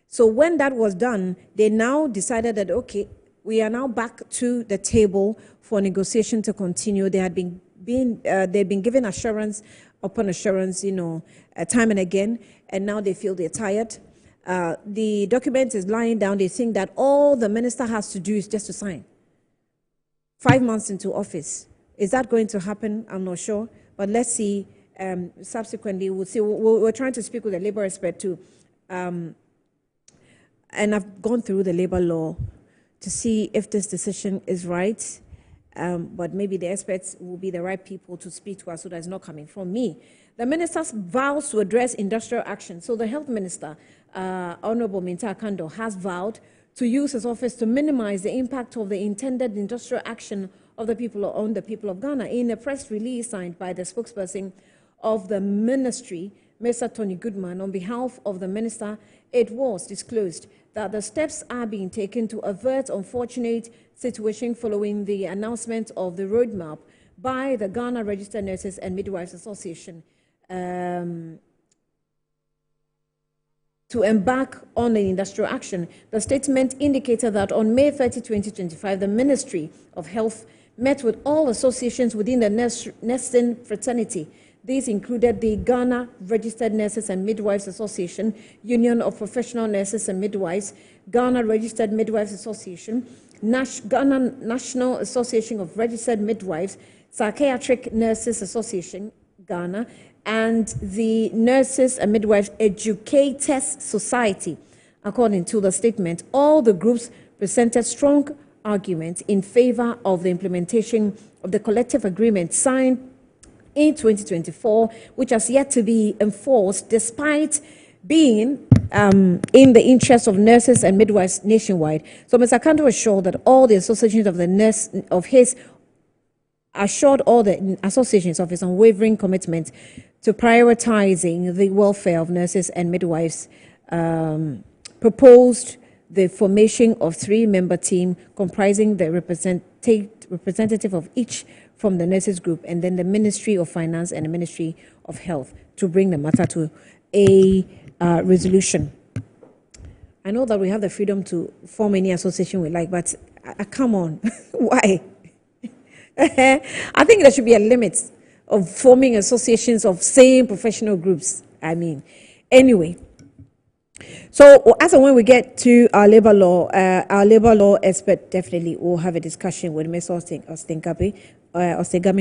So when that was done, they now decided that, okay, we are now back to the table for negotiation to continue. They had they'd been given assurance upon assurance, time and again, and now they feel they're tired. The document is lying down. They think that all the minister has to do is just to sign. 5 months into office. Is that going to happen? I'm not sure. But let's see. Subsequently, we'll see. We're trying to speak with a labor expert too. And I've gone through the labor law to see if this decision is right. But maybe the experts will be the right people to speak to us so that it's not coming from me. The minister vows to address industrial action. So the health minister, Honorable Minta Kando, has vowed to use his office to minimize the impact of the intended industrial action of the people on the people of Ghana. In a press release signed by the spokesperson of the ministry, Mr. Tony Goodman, on behalf of the minister, it was disclosed that the steps are being taken to avert unfortunate situation following the announcement of the roadmap by the Ghana Registered Nurses and Midwives Association to embark on an industrial action. The statement indicated that on May 30, 2025, the Ministry of Health met with all associations within the nursing fraternity. These included the Ghana Registered Nurses and Midwives Association, Union of Professional Nurses and Midwives, Ghana Registered Midwives Association, Ghana National Association of Registered Midwives, Psychiatric Nurses Association, Ghana, and the Nurses and Midwives Educators Society. According to the statement, all the groups presented strong arguments in favor of the implementation of the collective agreement signed in 2024, which has yet to be enforced despite being in the interest of nurses and midwives nationwide. So Mr. Kando assured that all the associations of the nurse of his assured all the associations of his unwavering commitment to prioritizing the welfare of nurses and midwives. Proposed the formation of 3-member team comprising the representative of each from the nurses group and then the Ministry of Finance and the Ministry of Health to bring the matter to a resolution. I know that we have the freedom to form any association we like, but come on, why? I think there should be a limit of forming associations of same professional groups. I mean, anyway. So as and when we get to our labor law expert definitely will have a discussion with Ms. Ostegami,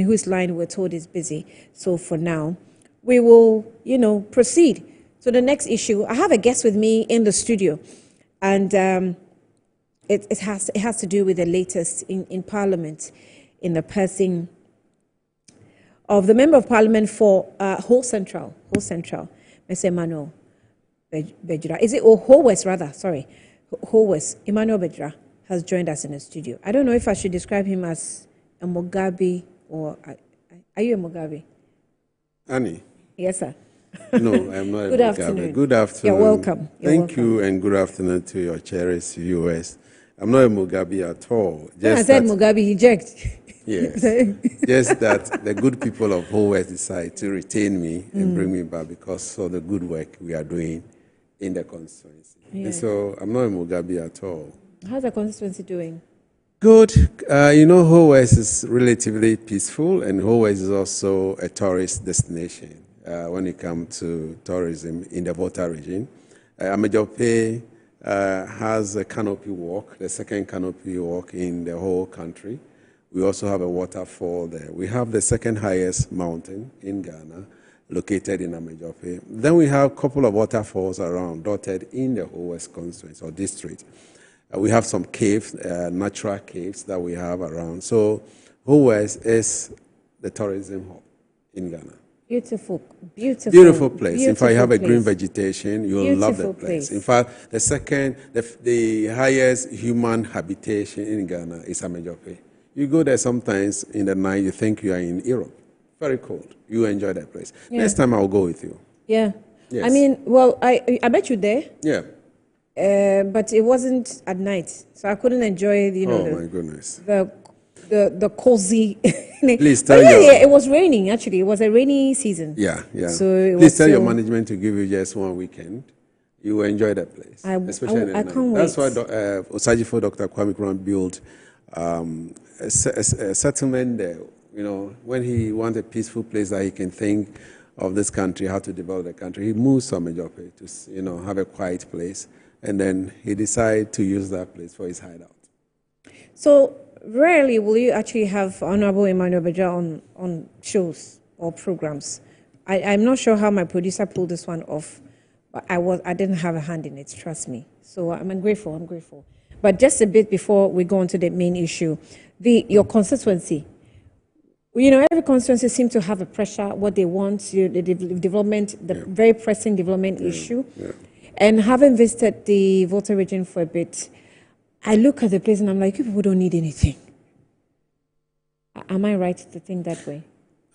whose line we're told is busy. So for now, we will, proceed. So the next issue, I have a guest with me in the studio, and it has to do with the latest in Parliament, in the person of the Member of Parliament for Ho Central, Mr. Emmanuel Bejra. Is it Ho West rather? Sorry, Ho West. Emmanuel Bejra has joined us in the studio. I don't know if I should describe him as a Mugabe or are you a Mugabe? Annie. Yes, sir. No, I'm not. Good afternoon. Good afternoon. You're welcome. Thank you, and good afternoon to your cherished viewers. I'm not a Mugabe at all. When I said Mugabe, he jerked. Yes. Just that the good people of Ho West decide to retain me and bring me back because of the good work we are doing in the constituency. Yeah. And so I'm not a Mugabe at all. How's the constituency doing? Good. Ho West is relatively peaceful, and Ho West is also a tourist destination when it comes to tourism in the Volta region. Amejope has a canopy walk, the second canopy walk in the whole country. We also have a waterfall there. We have the second highest mountain in Ghana, located in Amejope. Then we have a couple of waterfalls around, dotted in the Ho West constituency or district. We have some caves, natural caves that we have around. So Ho West is the tourism hub in Ghana. Beautiful place. Beautiful In fact, you have a green vegetation. You'll love the place. In fact, the highest human habitation in Ghana is Amejope. You go there sometimes in the night, you think you are in Europe. Very cold. You enjoy that place. Yeah. Next time I'll go with you. Yeah. Yes. I mean, well, I met you there. Yeah. But it wasn't at night, so I couldn't enjoy, my goodness. The cozy. Please tell it was raining. Actually, it was a rainy season. Yeah. So please tell your management to give you just one weekend. You will enjoy that place, especially in the I night. can't That's wait. why Osajifo Dr. Kwame Nkrumah built a settlement there. When he wants a peaceful place that he can think of this country, how to develop the country, he moves to Amejope to have a quiet place. And then he decided to use that place for his hideout. So rarely will you actually have Honorable Emmanuel Bejra on shows or programs. I'm not sure how my producer pulled this one off, but I didn't have a hand in it, trust me. So I'm grateful. But just a bit before we go on to the main issue, your constituency. Every constituency seems to have a pressure, what they want, the development, very pressing development issue. Yeah. And having visited the Volta region for a bit, I look at the place and I'm like, you people don't need anything. Am I right to think that way?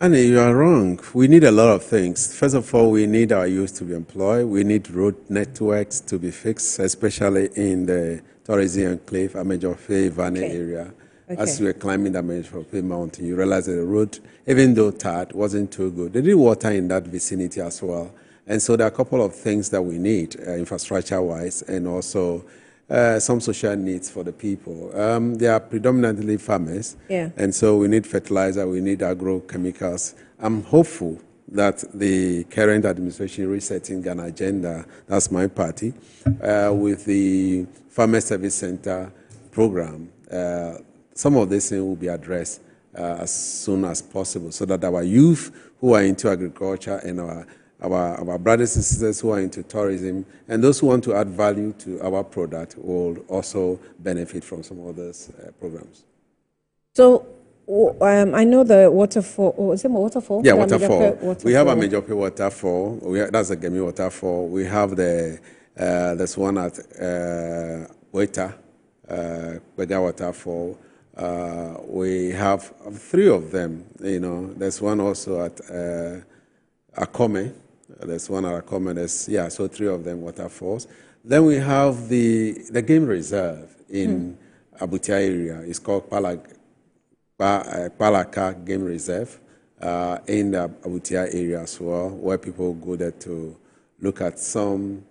Annie, you are wrong. We need a lot of things. First of all, we need our youth to be employed. We need road networks to be fixed, especially in the tourism enclave, Amejope, Vane area. Okay. As you were climbing the Amejope mountain, you realize that the road, even though tarred, wasn't too good. They did water in that vicinity as well. And so there are a couple of things that we need, infrastructure-wise, and also some social needs for the people. They are predominantly farmers, and so we need fertilizer, we need agrochemicals. I'm hopeful that the current administration resetting Ghana agenda, that's my party, with the Farmer Service Center program, some of these things will be addressed as soon as possible, so that our youth who are into agriculture and our brothers and sisters who are into tourism and those who want to add value to our product will also benefit from some of those programs. So I know the waterfall. Is it a waterfall? Yeah, waterfall. We have a Mejope waterfall. That's a Gemi waterfall. We have there's one at Weta, Bega waterfall. We have 3 of them. There's one also at Akome. There's one at Akome. So 3 of them waterfalls. Then we have the game reserve in Abutia area. It's called Palaka Game Reserve in the Abutia area as well, where people go there to look at some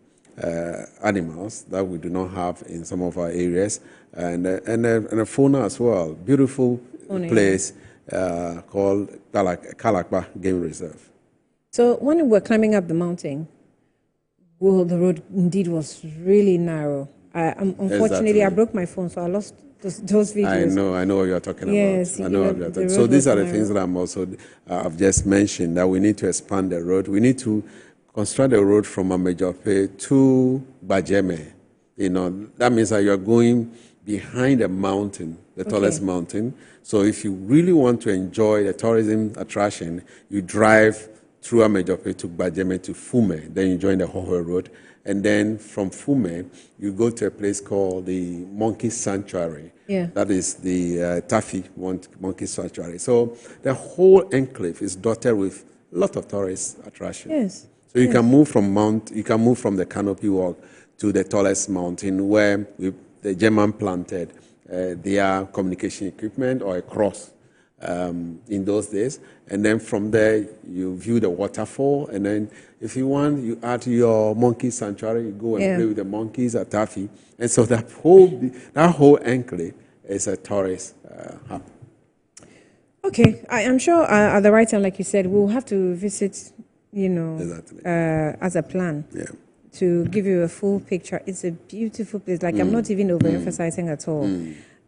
animals that we do not have in some of our areas, and a fauna as well. Beautiful place called Kalakba Game Reserve. So when we were climbing up the mountain, well, the road indeed was really narrow. Unfortunately, exactly. I broke my phone, so I lost those videos. I know what you're talking about. Yes, I know what you're talking. So these are the things that I've just mentioned, that we need to expand the road. We need to construct a road from Amejope to Bajeme. That means that you're going behind a mountain, the tallest mountain. So if you really want to enjoy the tourism attraction, you drive through Amejope to Bajeme to Fume. Then you join the Hoho Road. And then from Fume, you go to a place called the Monkey Sanctuary. Yeah. That is the Tafi Monkey Sanctuary. So the whole enclave is dotted with a lot of tourist attraction. Yes. So you can move from the Canopy Walk to the tallest mountain where the German planted their communication equipment or a cross in those days. And then from there, you view the waterfall. And then if you want, you add your monkey sanctuary, you go and play with the monkeys at Tafi. And so that whole enclave is a tourist hub. Okay, I'm sure at the right time, like you said, we'll have to visit, Exactly. As a plan. Yeah. To give you a full picture. It's a beautiful place. I'm not even overemphasizing at all.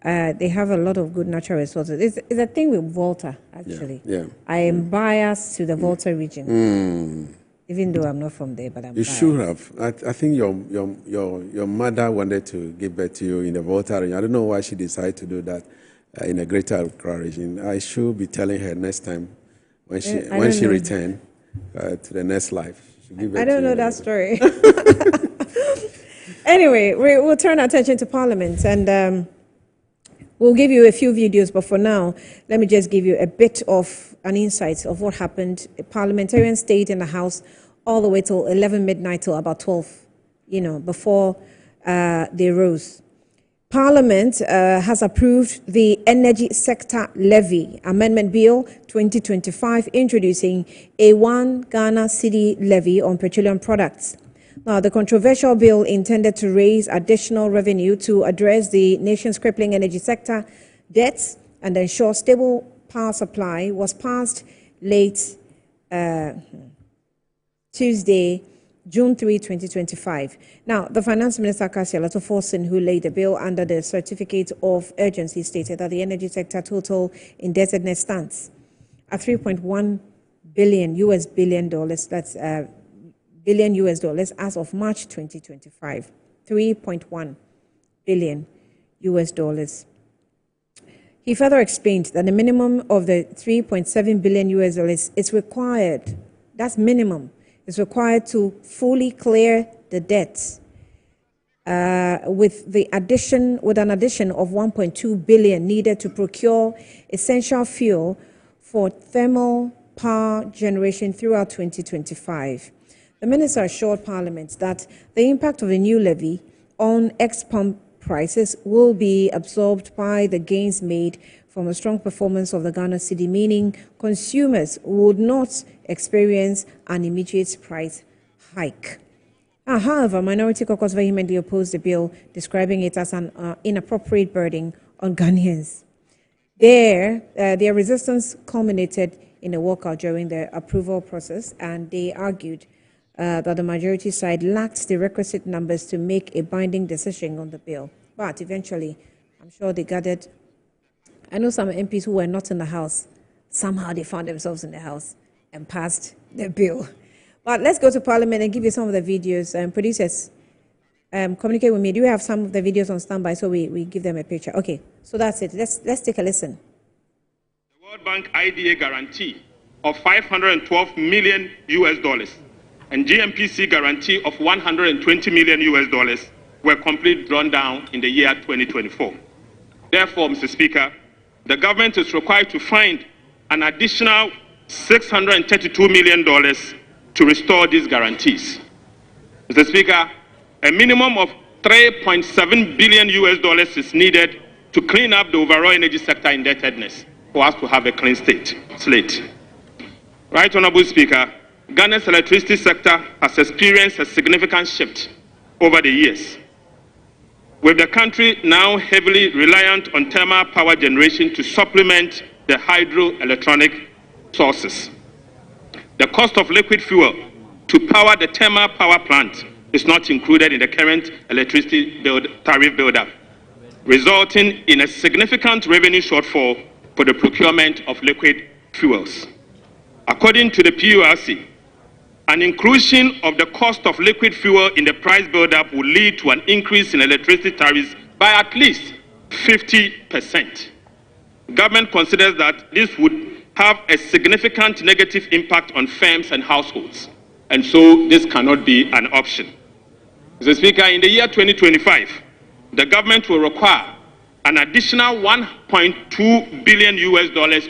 They have a lot of good natural resources. It's a thing with Volta, actually. Yeah. I am biased to the Volta region, even though I'm not from there, but I'm biased. You should have. I think your mother wanted to give birth to you in the Volta region. I don't know why she decided to do that in a greater Accra region. I should be telling her next time when she returns to the next life. I don't know that story. Anyway, we'll turn our attention to Parliament, and we'll give you a few videos, but for now, let me just give you a bit of an insight of what happened. Parliamentarians stayed in the House all the way till 11 midnight till about 12, before they rose. Parliament has approved the Energy Sector Levy Amendment Bill 2025, introducing a 1 Ghana cedi levy on petroleum products. Now, the controversial bill intended to raise additional revenue to address the nation's crippling energy sector debts and ensure stable power supply was passed late Tuesday, June 3, 2025. Now, the Finance Minister, Kasia Latoforsen, who laid the bill under the certificate of urgency, stated that the energy sector total indebtedness stands at $3.1 billion. That's billion US dollars as of March 2025. $3.1 billion US dollars. He further explained that the minimum of the $3.7 billion US dollars is required. That's minimum. Is required to fully clear the debts, with an addition of 1.2 billion needed to procure essential fuel for thermal power generation throughout 2025. The minister assured Parliament that the impact of the new levy on ex-pump prices will be absorbed by the gains made from a strong performance of the Ghana cedi, meaning consumers would not experience an immediate price hike. However, Minority Caucus vehemently opposed the bill, describing it as an inappropriate burden on Ghanaians. Their resistance culminated in a walkout during the approval process, and they argued that the majority side lacked the requisite numbers to make a binding decision on the bill. But eventually, I'm sure they gathered. I know some MPs who were not in the House. Somehow they found themselves in the House and passed the bill. But let's go to Parliament and give you some of the videos. Producers, communicate with me. Do you have some of the videos on standby so we give them a picture? Okay, so that's it. Let's take a listen. The World Bank IDA guarantee of $512 million and GMPC guarantee of $120 million were completely drawn down in the year 2024. Therefore, Mr. Speaker, the government is required to find an additional $632 million to restore these guarantees. Mr. Speaker, a minimum of $3.7 billion is needed to clean up the overall energy sector indebtedness for us to have a clean slate. Right, Honorable Speaker, Ghana's electricity sector has experienced a significant shift over the years, with the country now heavily reliant on thermal power generation to supplement the hydroelectronic sources. The cost of liquid fuel to power the thermal power plant is not included in the current electricity tariff build-up, resulting in a significant revenue shortfall for the procurement of liquid fuels. According to the PURC, an inclusion of the cost of liquid fuel in the price build-up will lead to an increase in electricity tariffs by at least 50%. Government considers that this would have a significant negative impact on firms and households, and so this cannot be an option. Mr. Speaker, in the year 2025, the government will require an additional $1.2 billion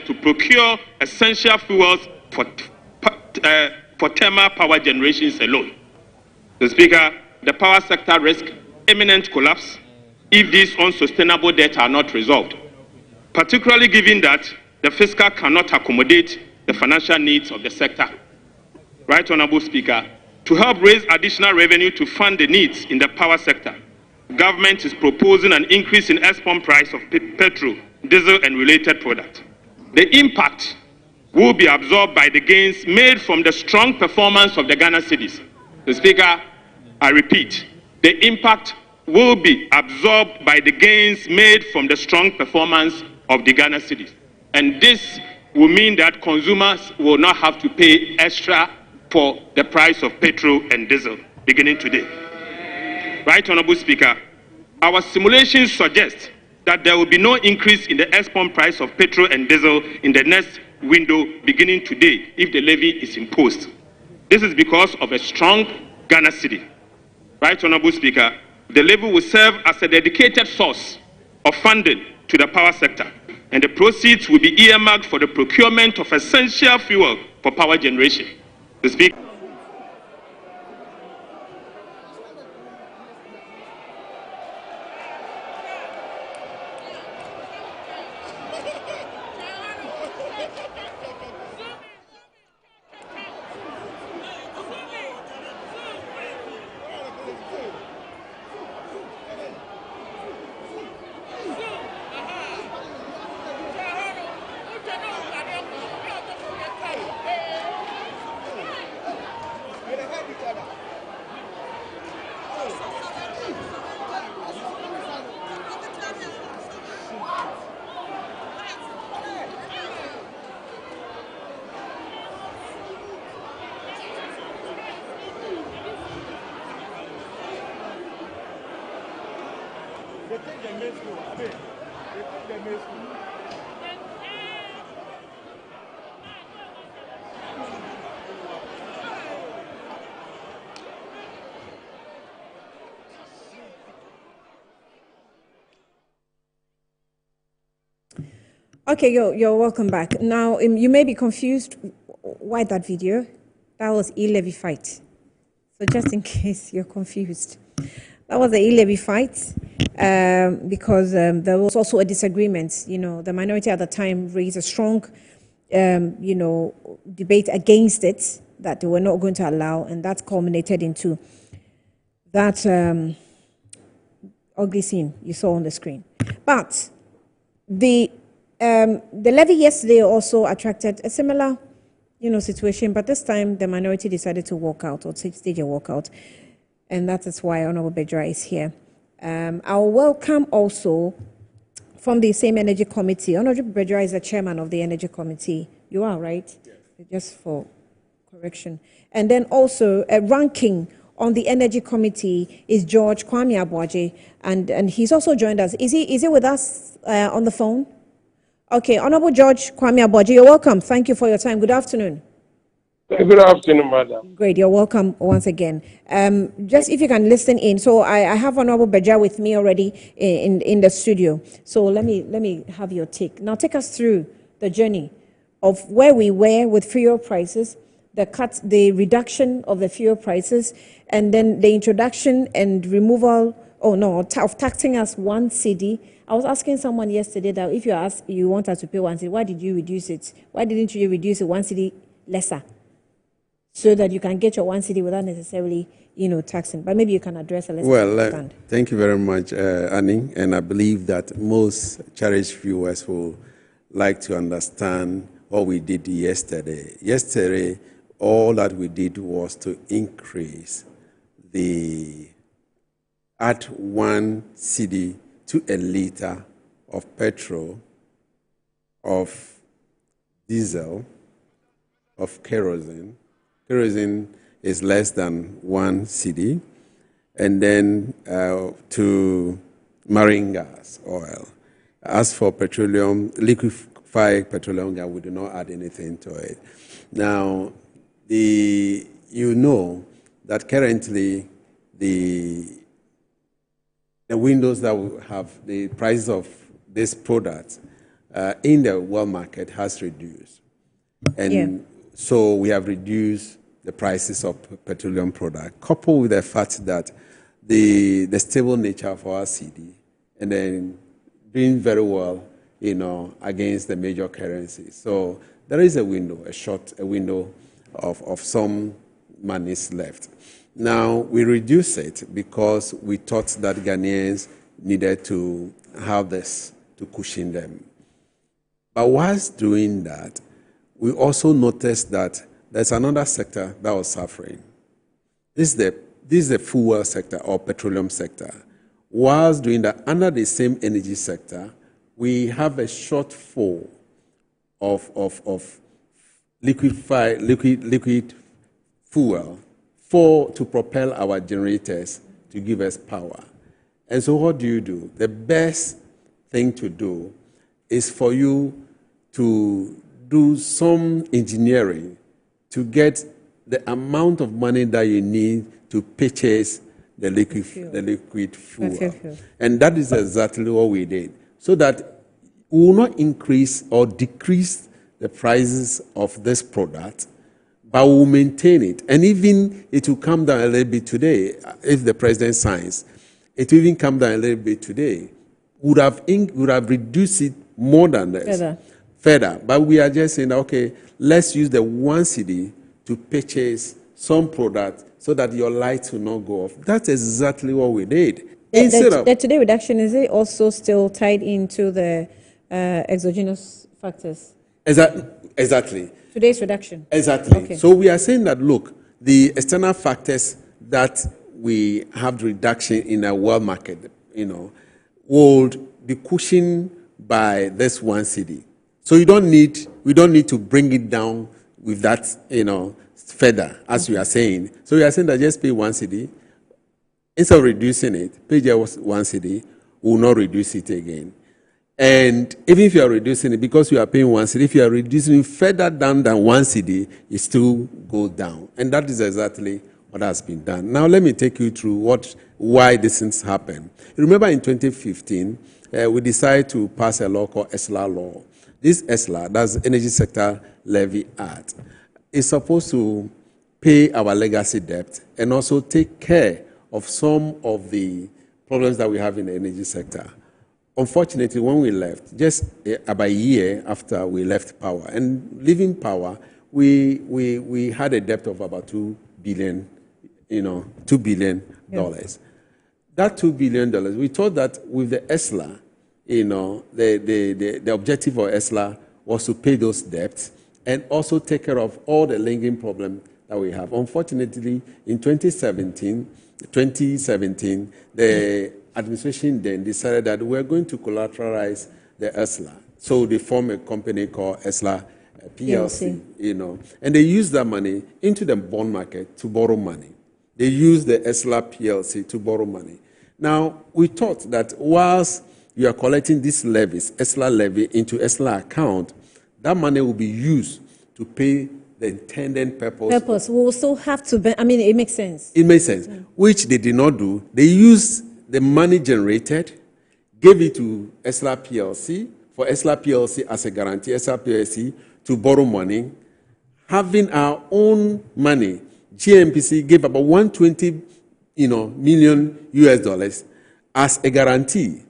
to procure essential fuels for thermal power generations alone. Mr. Speaker, the power sector risks imminent collapse if these unsustainable debts are not resolved, particularly given that the fiscal cannot accommodate the financial needs of the sector. Right, Honorable Speaker, to help raise additional revenue to fund the needs in the power sector, government is proposing an increase in export price of petrol, diesel, and related products. The impact will be absorbed by the gains made from the strong performance of the Ghana cedis. The Speaker, I repeat, the impact will be absorbed by the gains made from the strong performance of the Ghana cedis. And this will mean that consumers will not have to pay extra for the price of petrol and diesel beginning today. Right, Honorable Speaker, our simulations suggest that there will be no increase in the export price of petrol and diesel in the next window beginning today if the levy is imposed. This is because of a strong Ghana cedi. Right, Honorable Speaker, the levy will serve as a dedicated source of funding to the power sector, and the proceeds will be earmarked for the procurement of essential fuel for power generation. The Speaker. Okay, you're welcome back. Now, you may be confused why that video. That was e-levy fight. So just in case you're confused, that was the e-levy fight because there was also a disagreement. You know, the minority at the time raised a strong, debate against it that they were not going to allow, and that culminated into that ugly scene you saw on the screen. But the levy yesterday also attracted a similar, situation, but this time the minority decided to walk out or stage a walkout, and that is why Honorable Bajwa is here. I'll welcome also from the same Energy Committee. Honorable Bredra is the chairman of the Energy Committee. You are, right? Yes. Just for correction. And then also a ranking on the Energy Committee is George Kwame Abuaje, and he's also joined us. Is he with us on the phone? Okay, Honorable George Kwame Abuaje, you're welcome. Thank you for your time. Good afternoon. Good afternoon, madam. Great, you're welcome once again. Just if you can listen in. So I have Honorable Bredra with me already in the studio. So let me have your take. Now take us through the journey of where we were with fuel prices, the reduction of the fuel prices, and then the introduction and removal, of taxing us 1 cedi. I was asking someone yesterday that if you want us to pay 1 cedi, why did you reduce it? Why didn't you reduce it 1 cedi lesser? So that you can get your 1 cedi without necessarily, taxing. But maybe you can address a lesson. Well, thank you very much, Annie. And I believe that most cherished viewers will like to understand what we did yesterday. Yesterday, all that we did was to increase add 1 cedi to a liter of petrol, of diesel, of kerosene. Kerosene is less than 1 cedi, and then to marine gas, oil. As for petroleum, liquefied petroleum gas, we do not add anything to it. Now, you know that currently the windows that we have, the price of this product in the world market has reduced. And so we have reduced the prices of petroleum product, coupled with the fact that the stable nature of our cedi, and then doing very well, against the major currencies. So there is a window, a window of some monies left. Now, we reduce it because we thought that Ghanaians needed to have this to cushion them. But whilst doing that, we also noticed that there's another sector that was suffering. This is the fuel sector or petroleum sector. Whilst doing that, under the same energy sector, we have a shortfall of liquid fuel to propel our generators to give us power. And so what do? The best thing to do is for you to do some engineering to get the amount of money that you need to purchase the liquid fuel. And that is exactly what we did. So that we will not increase or decrease the prices of this product, but we'll maintain it. And even it will come down a little bit today, if the president signs, it will even come down a little bit today. Would have reduced it more than this. Further. But we are just saying, okay, let's use the 1 cedi to purchase some product so that your lights will not go off. That's exactly what we did. The today reduction, is it also still tied into the exogenous factors? Exactly. Today's reduction. Exactly. Okay. So we are saying that, look, the external factors that we have reduction in our world market, would be cushioned by this 1 cedi. So we don't need to bring it down with that, further, as we are saying. So we are saying that just pay 1 cedi. Instead of reducing it, pay just 1 cedi, we will not reduce it again. And even if you are reducing it, because you are paying 1 cedi, if you are reducing it further down than 1 cedi, it still goes down. And that is exactly what has been done. Now let me take you through why this things happened. You remember in 2015, we decided to pass a law called ESLA law. This ESLA, that's Energy Sector Levy Act, is supposed to pay our legacy debt and also take care of some of the problems that we have in the energy sector. Unfortunately, when we left, just about a year after we left power, and leaving power, we had a debt of about $2 billion. That $2 billion, we thought that with the ESLA, the objective of ESLA was to pay those debts and also take care of all the lingering problems that we have. Unfortunately, in 2017, the administration then decided that we're going to collateralize the ESLA. So they formed a company called ESLA PLC, and they used that money into the bond market to borrow money. They used the ESLA PLC to borrow money. Now, we thought that whilst you are collecting these levies, ESLA levy, into ESLA account, that money will be used to pay the intended purpose. We will still have to, it makes sense. It makes sense, which they did not do. They used the money generated, gave it to ESLA PLC, for ESLA PLC as a guarantee, ESLA PLC to borrow money. Having our own money, GMPC gave about 120 million US dollars as a guarantee,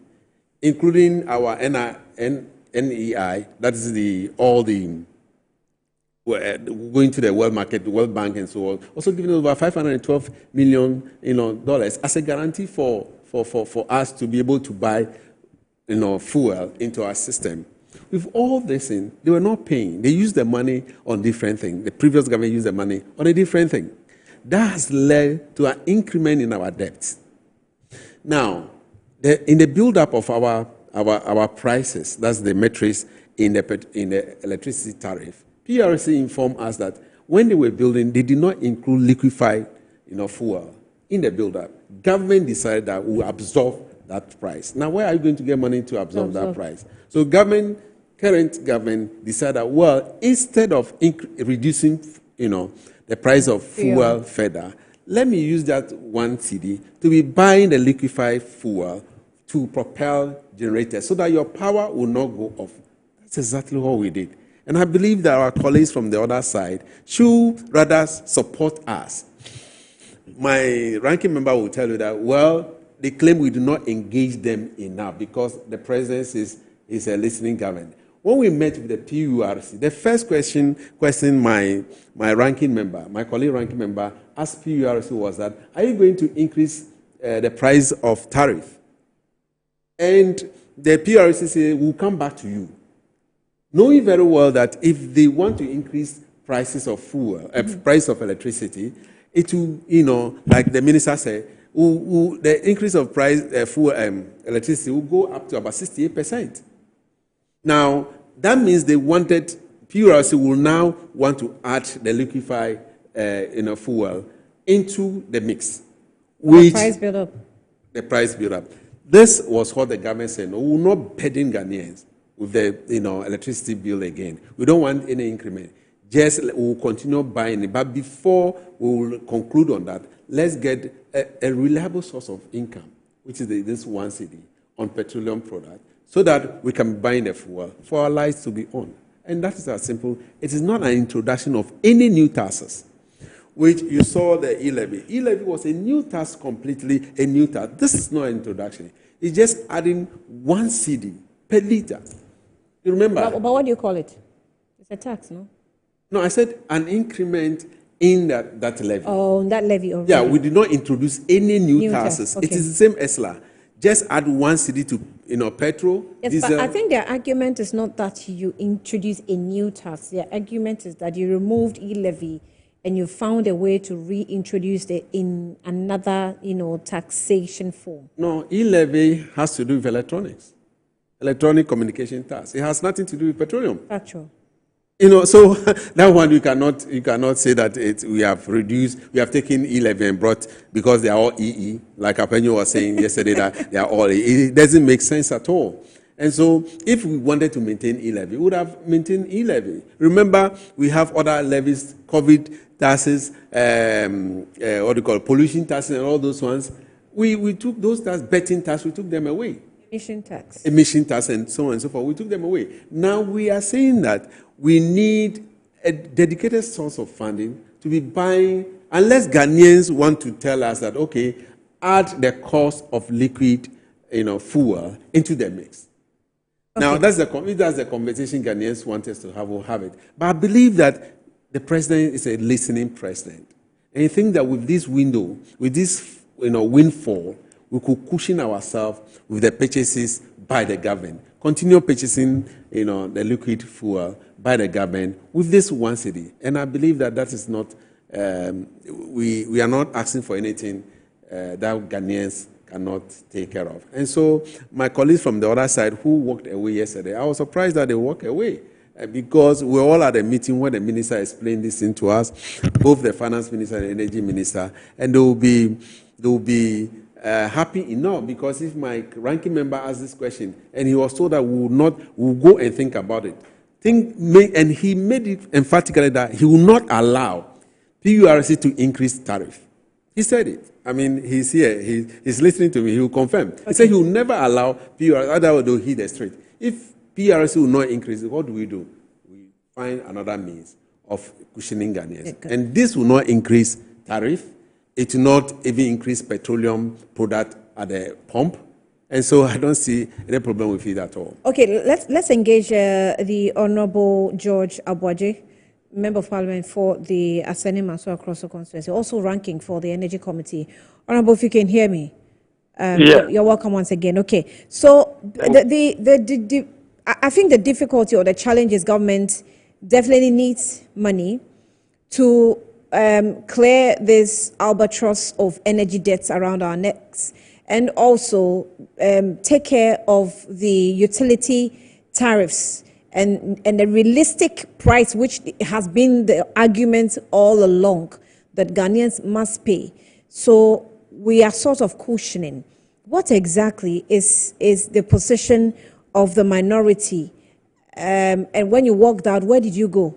including our NEI, that is going to the world market, the World Bank and so on, also giving us about $512 million dollars as a guarantee for us to be able to buy fuel into our system. With all this in, they were not paying. They used the money on different things. The previous government used the money on a different thing. That has led to an increment in our debts. Now, in the build-up of our prices, that's the metrics in the electricity tariff, PRC informed us that when they were building, they did not include liquefied fuel in the build-up. Government decided that we will absorb that price. Now, where are you going to get money to absorb that price? So current government decided that, well, instead of reducing the price of fuel further, let me use that 1 cedi to be buying the liquefied fuel to propel generators so that your power will not go off. That's exactly what we did. And I believe that our colleagues from the other side should rather support us. My ranking member will tell you that, well, they claim we do not engage them enough because the president is a listening government. When we met with the PURC, the first question my ranking member, my colleague ranking member, asked PURC was that, are you going to increase the price of tariff? And the PURC said, we'll come back to you. Knowing very well that if they want to increase prices of fuel, price of electricity, it will, like the minister said, the increase of price fuel electricity will go up to about 68%. Now, that means they wanted, PURC will now want to add the liquefied fuel into the mix. The price build up. The price build up. This was what the government said, no, we will not burden Ghanaians with the electricity bill again. We don't want any increment. Just we will continue buying it. But before we will conclude on that, let's get a reliable source of income, which is this 1 cedi on petroleum product, so that we can buy the fuel for our lives to be on. And that is as simple. It is not an introduction of any new taxes, which you saw the e-levy. E-levy was a new tax, completely a new tax. This is not an introduction. It's just adding 1 cedi per liter. You remember? But what do you call it? It's a tax, no? No, I said an increment in that levy. Oh, that levy already. Yeah, we did not introduce any new taxes. Okay. It is the same ESLA. Just add 1 cedi to petrol, yes, diesel. But I think their argument is not that you introduce a new tax. Their argument is that you removed e-levy and you found a way to reintroduce it in another, taxation form. No, e-levy has to do with electronics, electronic communication tax. It has nothing to do with petroleum. Factual. So that one you cannot say that we have taken e-levy and brought, because they are all EE, like Apenyo was saying yesterday that they are all EE. It doesn't make sense at all. And so if we wanted to maintain e-levy, we would have maintained e-levy. Remember, we have other levies, COVID taxes, pollution taxes and all those ones. We took those taxes, betting tax, we took them away. Emission tax. Emission tax and so on and so forth. We took them away. Now we are saying that we need a dedicated source of funding to be buying, unless Ghanaians want to tell us that, okay, add the cost of liquid fuel into the mix. Okay. Now, that's the conversation Ghanaians want us to have, we'll have it. But I believe that the president is a listening president. And I think that with this window, with this windfall, we could cushion ourselves with the purchases by the government. Continue purchasing, the liquid fuel by the government with this 1 cedi. And I believe that is not, we are not asking for anything that Ghanaians cannot take care of. And so my colleagues from the other side who walked away yesterday, I was surprised that they walked away because we're all at a meeting where the minister explained this thing to us, both the finance minister and the energy minister, and they will be happy enough because if my ranking member asked this question and he was told that we'll go and think about it. And he made it emphatically that he will not allow PURC to increase tariff. He said it. I mean, he's here. He's listening to me. He will confirm. Okay. He said he will never allow PURC, otherwise they'll hit the street. If PURC will not increase it, what do? We find another means of cushioning Ghanaians. Okay. And this will not increase tariff. It will not even increase petroleum product at the pump. And so I don't see any problem with it at all. Okay, let's engage the Honorable George Abuaje, Member of Parliament for the Aseni Mansour Kroso constituency, also ranking for the Energy Committee. Honorable, if you can hear me, you're welcome once again. Okay, so I think the difficulty or the challenge is government definitely needs money to clear this albatross of energy debts around our necks, and also take care of the utility tariffs and the realistic price, which has been the argument all along that Ghanaians must pay. So we are sort of cushioning. What exactly is the position of the minority? And when you walked out, where did you go?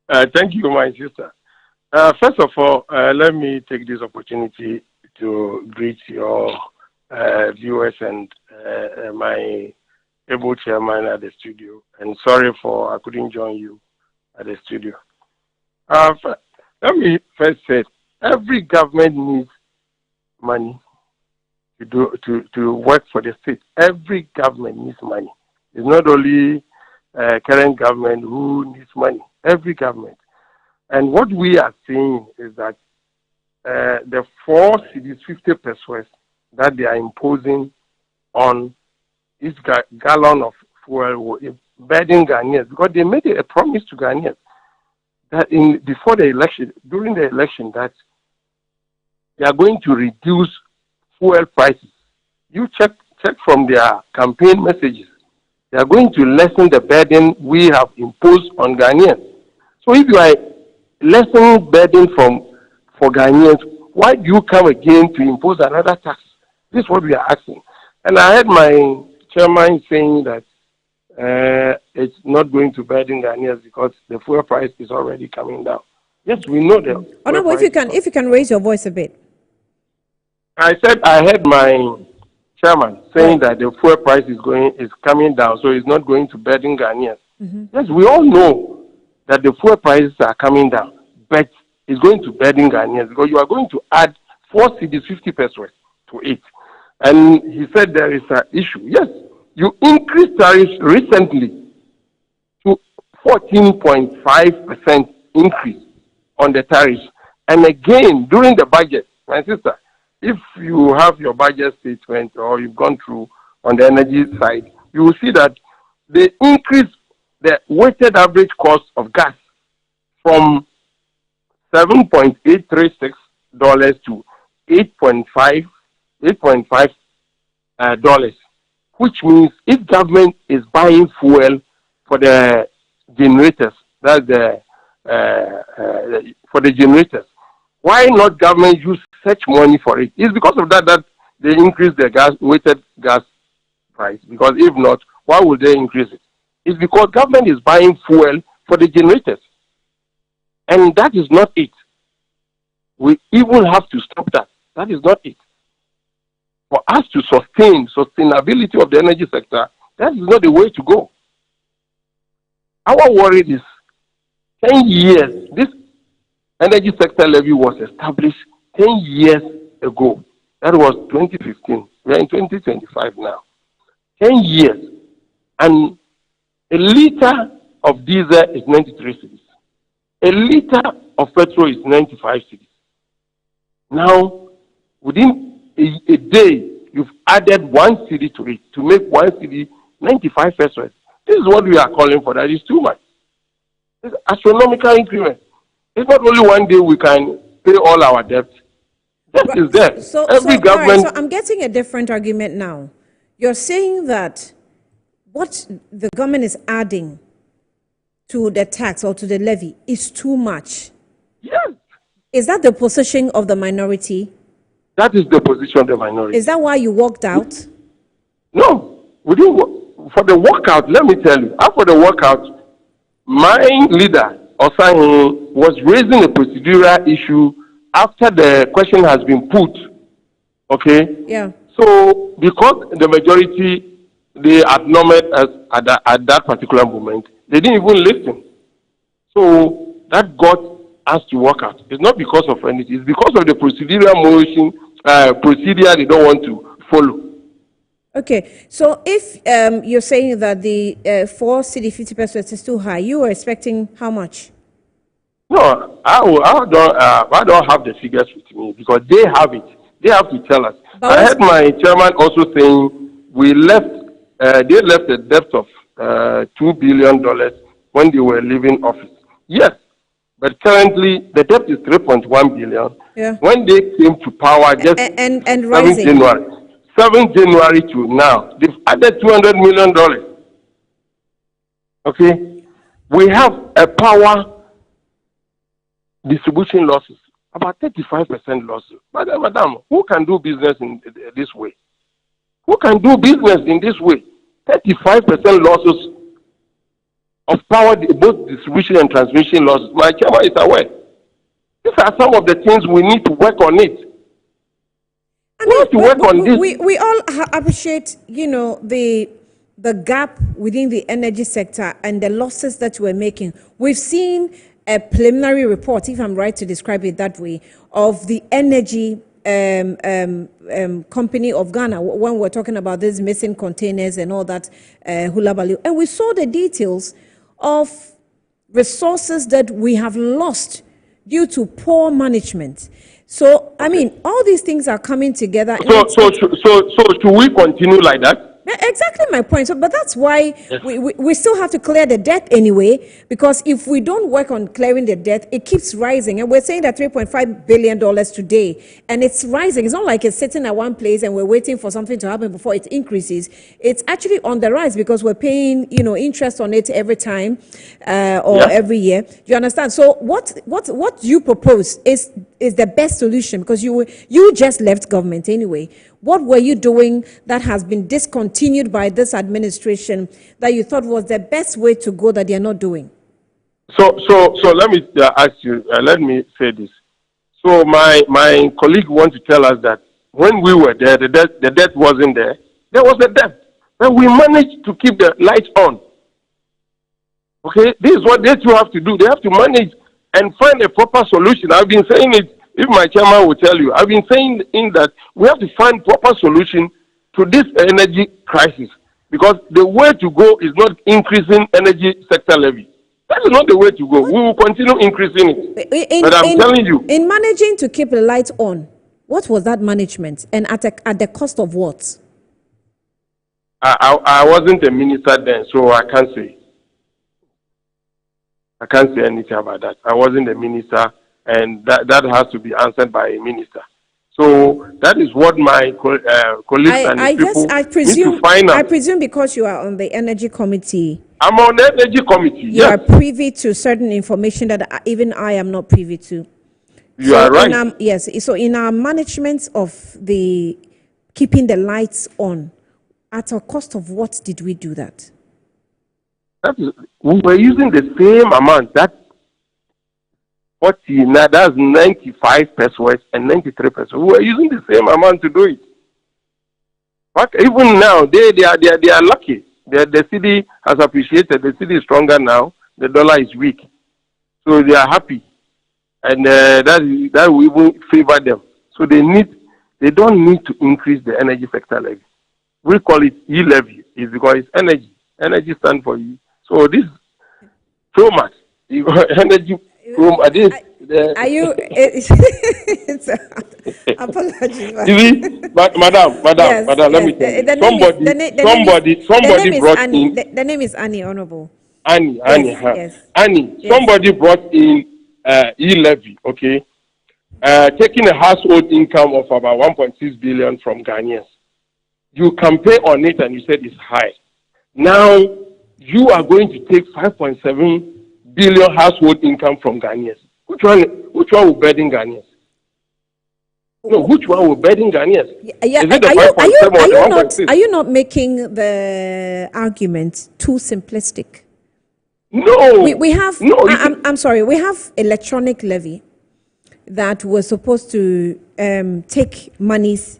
Thank you, my sister. First of all, let me take this opportunity to greet your viewers and my able chairman at the studio. And sorry I couldn't join you at the studio. Let me first say, every government needs money to work for the state. Every government needs money. It's not only current government who needs money. Every government. And what we are seeing is that the 4 cedis 50 pesos that they are imposing on each gallon of fuel will burden Ghanaians, because they made a promise to Ghanaians that before the election, during the election, that they are going to reduce fuel prices. You check from their campaign messages. They are going to lessen the burden we have imposed on Ghanaians. So if you are lessening burden for Ghanaians, why do you come again to impose another tax? This is what we are asking. And I heard my chairman saying that it's not going to burden Ghanaians because the fuel price is already coming down. Yes, we know that. Honorable, if you can raise your voice a bit. I said I heard my chairman saying that the fuel price is coming down, so it's not going to burden Ghanaians. Mm-hmm. Yes, we all know that the fuel prices are coming down, but it's going to burden Ghanaians because you are going to add 4 cedis 50 pesos to it. And he said there is an issue. Yes, you increased tariffs recently to 14.5% increase on the tariffs. And again, during the budget, my sister, if you have your budget statement or you've gone through on the energy side, you will see that they increased the weighted average cost of gas from $7.836 to $8.5, which means if government is buying fuel for the generators, that's for the generators, why not government use such money for it? It's because of that they increase the weighted gas price. Because if not, why would they increase it? It's because government is buying fuel for the generators. And that is not it. We even have to stop that. That is not it. For us to sustainability of the energy sector, that is not the way to go. Our worry is 10 years. This energy sector levy was established 10 years ago. That was 2015. We are in 2025 now. 10 years. And a liter of diesel is 93 cedis. A liter of petrol is 95 cedis. Now, within a day, you've added 1 cedi to it to make 1 cedi 95 pesos. This is what we are calling for. That is too much. It's astronomical increment. It's not only one day we can pay all our debts. That is there. So, Every all right, government. so I'm getting a different argument now. You're saying that what the government is adding to the tax or to the levy is too much. Yes. Is that the position of the minority? That is the position of the minority. Is that why you walked out? No, we didn't. For the walkout, let me tell you. After the walkout, my leader, Osahin, was raising a procedural issue after the question has been put. Okay? Yeah. So, because the majority, they acknowledged us at that particular moment, they didn't even listen. So, that got us to walk out. It's not because of anything. It's because of the procedural motion, procedure they don't want to follow. Okay, so if you're saying that the 4 cedi 50% is too high, you were expecting how much? No, I don't have the figures with me because they have it. They have to tell us. But I heard my chairman also saying they left a debt of $2 billion when they were leaving office. Yes, but currently the debt is 3.1 billion. Yeah. When they came to power, just and 7 rising. January to now, they've added $200 million. Okay, we have a power distribution losses, about 35% losses. Madam, who can do business in this way? Who can do business in this way? 35% losses of power, both distribution and transmission losses. My chairman is aware. These are some of the things we need to work on it. We have to work on this. We all appreciate, the gap within the energy sector and the losses that we're making. We've seen a preliminary report, if I'm right to describe it that way, of the energy company of Ghana when we're talking about these missing containers and all that hulabaloo. And we saw the details of resources that we have lost due to poor management. So, I mean, all these things are coming together. So should we continue like that? Exactly my point. So, but that's why we still have to clear the debt anyway, because if we don't work on clearing the debt, it keeps rising. And we're saying that $3.5 billion today, and it's rising. It's not like it's sitting at one place and we're waiting for something to happen before it increases. It's actually on the rise because we're paying, interest on it every time every year. Do you understand? So what you propose is the best solution, because you just left government anyway. What were you doing that has been discontinued by this administration that you thought was the best way to go that they're not doing? So let me ask you. Let me say this. So my colleague wants to tell us that when we were there, the debt wasn't there. There was a debt, but we managed to keep the lights on. Okay, this is what they two have to do. They have to manage and find a proper solution. I've been saying it. If my chairman will tell you, I've been saying that we have to find proper solution to this energy crisis, because the way to go is not increasing energy sector levy. That is not the way to go. We will continue increasing it. But I'm telling you, in managing to keep the lights on, what was that management, and at the cost of what? I wasn't a minister then, so I can't say. I can't say anything about that. I wasn't a minister. And that has to be answered by a minister. So that is what my colleagues and people need to find out. I presume because you are on the energy committee. I'm on the energy committee. You are privy to certain information that even I am not privy to. You are right. Yes. So in our management of the keeping the lights on, at a cost of what did we do that? We were using the same amount. That's 95 pesos and 93 pesos. We were using the same amount to do it. But even now, they are lucky. The city has appreciated. The city is stronger now. The dollar is weak, so they are happy, and that will even favor them. So they don't need to increase the energy sector levy. We call it e-levy. It's because it's energy. Energy stands for you. So this so much energy. Are you? Apologies. Madam, yes, let me tell you. Somebody brought in. The name is Annie, Honorable. Annie. Yes. Annie. Yes. Somebody brought in e-levy. Okay. taking a household income of about 1.6 billion from Ghanaians. You campaign on it and you said it's high. Now you are going to take 5.7 billion household income from Ghanaians. Which one will burden Ghanaians? No, which one will burden Ghanaians? Yeah, Is it the are you not making the argument too simplistic? No. We have, no, I'm sorry, we have electronic levy that was supposed to take monies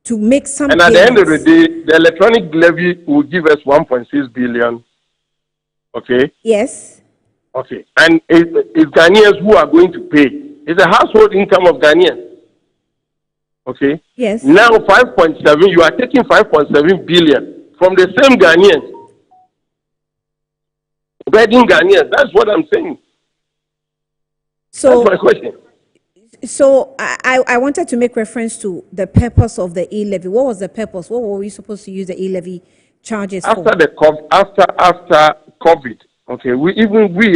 to make some and at the end of the payments. day, the electronic levy will give us 1.6 billion. Okay? Yes. Okay. And it's Ghanaians who are going to pay. It's a household income of Ghanaians. Okay? Yes. Now 5.7, you are taking 5.7 billion from the same Ghanaians. Burden Ghanaians. That's what I'm saying. So, that's my question. So I wanted to make reference to the purpose of the e-levy. What was the purpose? What were we supposed to use the e-levy charges After for? after COVID, okay,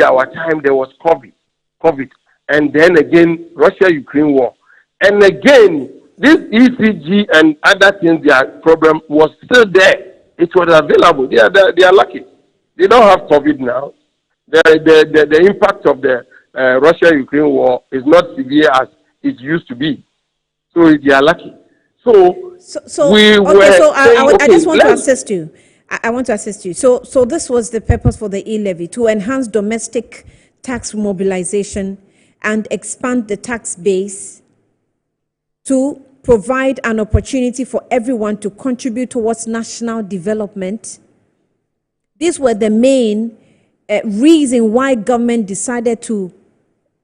our time there was COVID, and then again Russia-Ukraine war, and again this ECG and other things, their problem was still there. It was available. They are lucky. They don't have COVID now. The impact of the Russia-Ukraine war is not severe as it used to be. So they are lucky. I just want to assist you. I want to assist you. So this was the purpose for the e-levy, to enhance domestic tax mobilization and expand the tax base, to provide an opportunity for everyone to contribute towards national development. These were the main reason why government decided to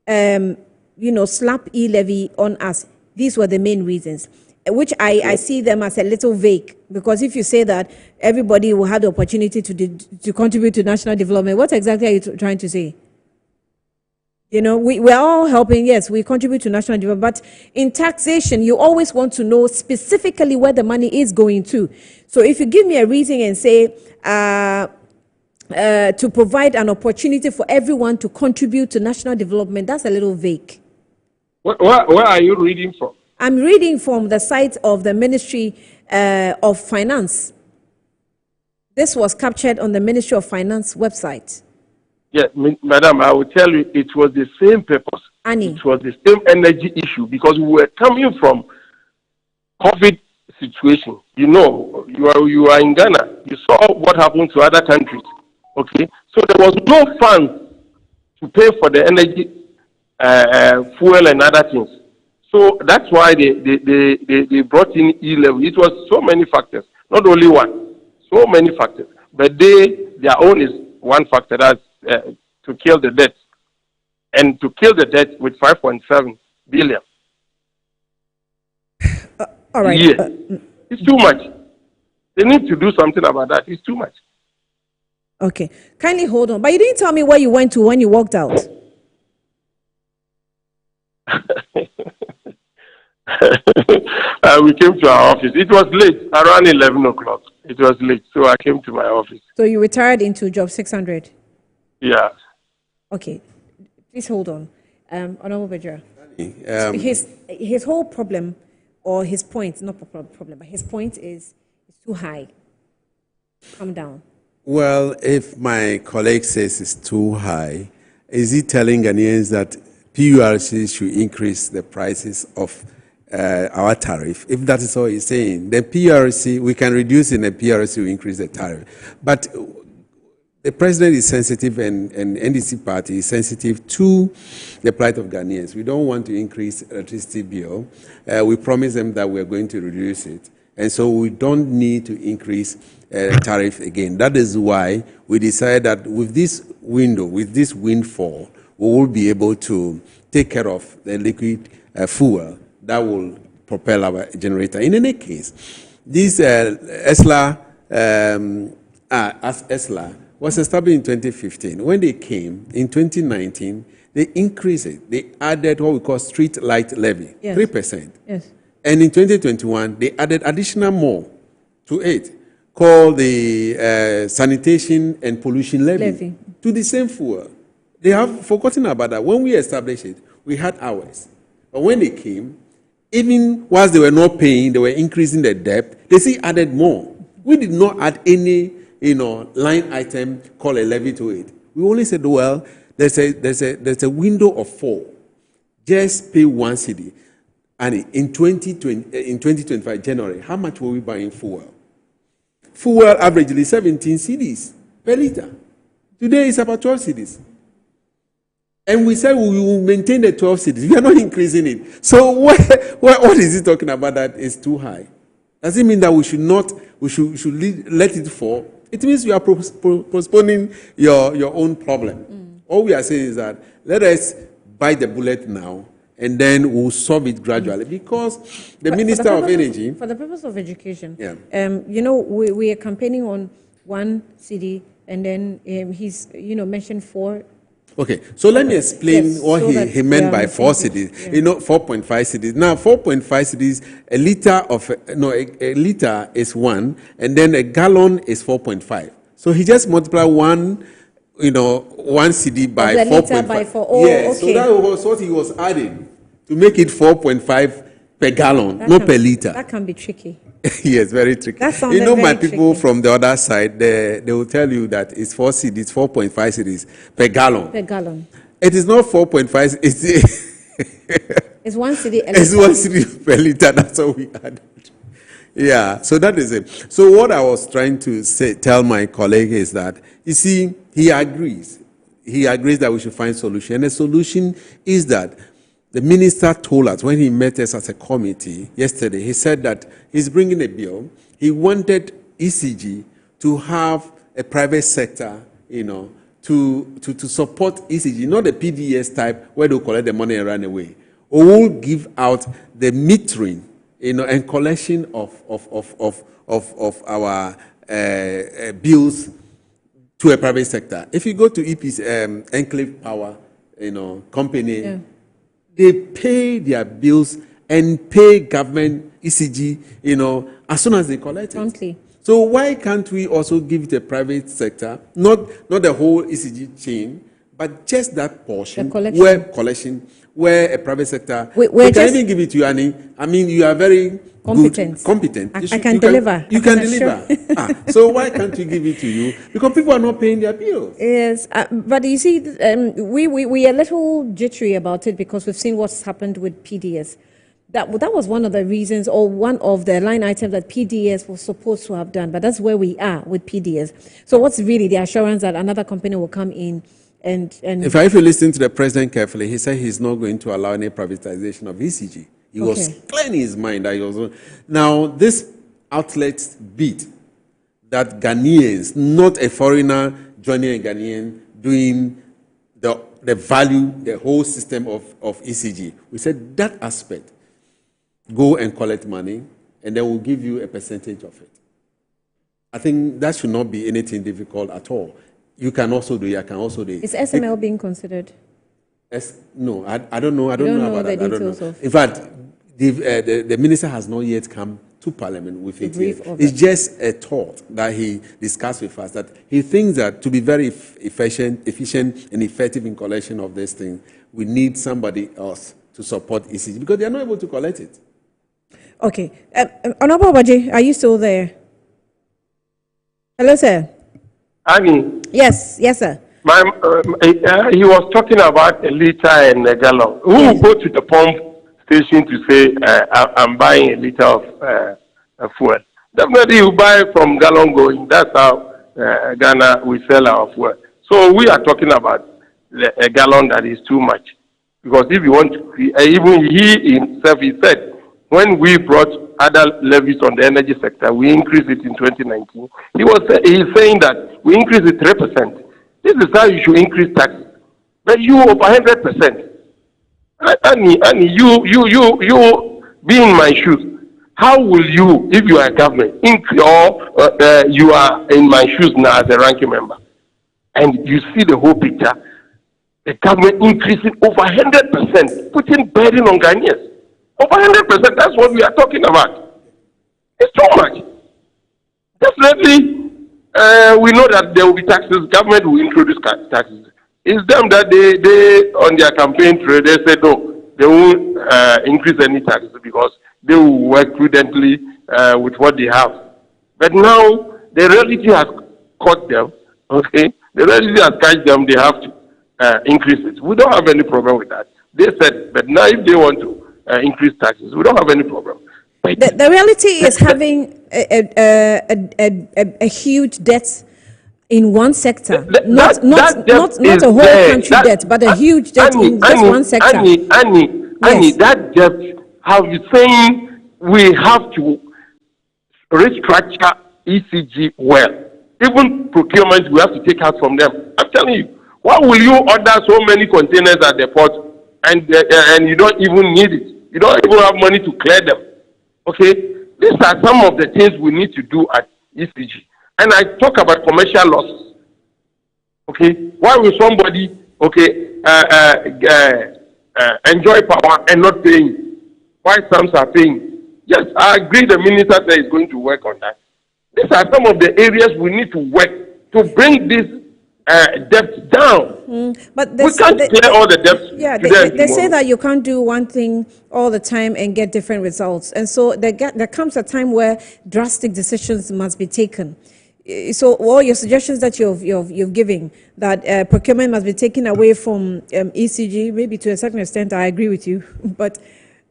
slap e-levy on us. These were the main reasons, which I see them as a little vague, because if you say that everybody will have the opportunity to contribute to national development, what exactly are you trying to say? We're all helping, yes, we contribute to national development, but in taxation, you always want to know specifically where the money is going to. So if you give me a reason and say, to provide an opportunity for everyone to contribute to national development, that's a little vague. Where are you reading from? I'm reading from the site of the Ministry of Finance. This was captured on the Ministry of Finance website. Yes, madam, I will tell you, it was the same purpose. It was the same energy issue, because we were coming from COVID situation. You are in Ghana. You saw what happened to other countries. Okay, so there was no funds to pay for the energy, fuel and other things. So that's why they brought in e-levy. It was so many factors, not only one, so many factors. But their own is one factor, that's to kill the debt, and to kill the debt with 5.7 billion. All right. Yeah. It's too much. They need to do something about that. It's too much. Okay. Kindly hold on. But you didn't tell me where you went to when you walked out. We came to our office. It was late, around 11 o'clock. It was late, so I came to my office. So you retired into Job 600? Yeah. Okay. Please hold on. Honorable Bajira. His whole problem, or his point, not problem, but his point is it's too high. Calm down. Well, if my colleague says it's too high, is he telling Ghanaians that PURC should increase the prices of our tariff? If that is all he's saying, then PURC, we can reduce it and PURC will increase the tariff. But the president is sensitive and NDC party is sensitive to the plight of Ghanaians. We don't want to increase electricity bill. We promise them that we're going to reduce it. And so we don't need to increase tariff again. That is why we decided that with this window, with this windfall, we will be able to take care of the liquid fuel that will propel our generator. In any case, this ESLA was established in 2015. When they came in 2019, they increased it. They added what we call street light levy, 3%. Yes. And in 2021, they added additional more to it, called the sanitation and pollution levy to the same fuel. They have forgotten about that. When we established it, we had hours. But when they came, even whilst they were not paying, they were increasing the debt, they still added more. We did not add any, line item called a levy to it. We only said, well, there's a window of 4. Just pay 1 cedi. And in 2025 January, how much were we buying fuel? Fuel averagely 17 cedis per liter. Today it's about 12 cedis. And we said we will maintain the 12 cedis. We are not increasing it. So what is he talking about that is too high? Does it mean that we should let it fall? It means we are postponing your own problem. All we are saying is that let us bite the bullet now, and then we'll solve it gradually. Because the Minister of Energy... For the purpose of education, yeah. We are campaigning on 1 cedi, and then he's, mentioned 4. Okay, so let me explain what he meant by 4 cedis. Yeah. 4.5 cedis. Now, 4.5 cedis, a liter is 1, and then a gallon is 4.5. So he just multiplied 1 cedi by 4.5. Oh, yes, okay. So that was what he was adding to make it 4.5 per gallon, not per liter. That can be tricky. Yes, very tricky. That sounds my people tricky. From the other side, they will tell you that it's 4 cedis, 4.5 cedis per gallon. Per gallon. It is not 4.5. It's 1 cedi. It's 1 cedi per liter. That's all we added. Yeah, so that is it. So what I was trying to tell my colleague is that, you see, he agrees. He agrees that we should find solution. And the solution is that the minister told us when he met us as a committee yesterday, he said that he's bringing a bill. He wanted ECG to have a private sector, to support ECG, not the PDS type where they'll collect the money and run away. Or we'll give out the metering, and collection of our bills to a private sector. If you go to EP's Enclave Power, company, yeah. They pay their bills and pay government ECG, as soon as they collect it. Monthly. So why can't we also give it a private sector, not the whole ECG chain, but just that portion where a private sector we can even give it to you, Annie. I mean, you are very competent. I can deliver. You can deliver. So why can't we give it to you? Because people are not paying their bills. Yes, but you see, we are a little jittery about it because we've seen what's happened with PDS. That was one of the reasons, or one of the line items that PDS was supposed to have done. But that's where we are with PDS. So what's really the assurance that another company will come in? And if you listen to the president carefully, he said he's not going to allow any privatization of ECG. He was clear in his mind that he was. Now, this outlet bid that Ghanaians, not a foreigner joining a Ghanaian, doing the value, the whole system of ECG. We said that aspect, go and collect money, and then we'll give you a percentage of it. I think that should not be anything difficult at all. You can also do it. I can also do it. Is SML being considered? No, I don't know. I don't know about that. I don't know. In fact, the minister has not yet come to Parliament with it yet. It's just a thought that he discussed with us, that he thinks that to be very efficient and effective in collection of this thing, we need somebody else to support ECG because they are not able to collect it. Okay. Honorable Baji, are you still there? Hello, sir. Annie. Yes, sir. He was talking about a liter and a gallon. Who will go to the pump station to say, I'm buying a liter of fuel? Definitely you buy from gallon going. That's how Ghana we sell our fuel. So we are talking about a gallon that is too much. Because if you want to, even he himself, he said, when we brought other levies on the energy sector, we increased it in 2019. He's saying that we increased it 3%. This is how you should increase taxes. But you over 100%. And you be in my shoes. How will you, if you are a government, you are in my shoes now as a ranking member, and you see the whole picture, the government increasing over 100%, putting burden on Ghanaians. Over 100%, that's what we are talking about. It's too much. Definitely, we know that there will be taxes. Government will introduce taxes. It's them that they on their campaign trail, they say, no, they won't increase any taxes because they will work prudently with what they have. But now the reality has caught them. Okay, the reality has catch them. They have to increase it. We don't have any problem with that. They said, but now if they want to increase taxes, we don't have any problem. The reality is having a huge debt in one sector, not a whole country debt, but a huge debt in just one sector. Annie, that debt, how you saying we have to restructure ECG well. Even procurement, we have to take out from them. I'm telling you, why will you order so many containers at the port and you don't even need it? You don't even have money to clear them. Okay, these are some of the things we need to do at ECG. And I talk about commercial losses. Okay, why will somebody enjoy power and not paying? Why some are paying? Yes, I agree. The minister said he's going to work on that. These are some of the areas we need to work to bring this debt down. But we can't clear all the debts. Yeah, they say that you can't do one thing all the time and get different results. And so there comes a time where drastic decisions must be taken. So all your suggestions that you've given, that procurement must be taken away from ECG, maybe to a certain extent, I agree with you. But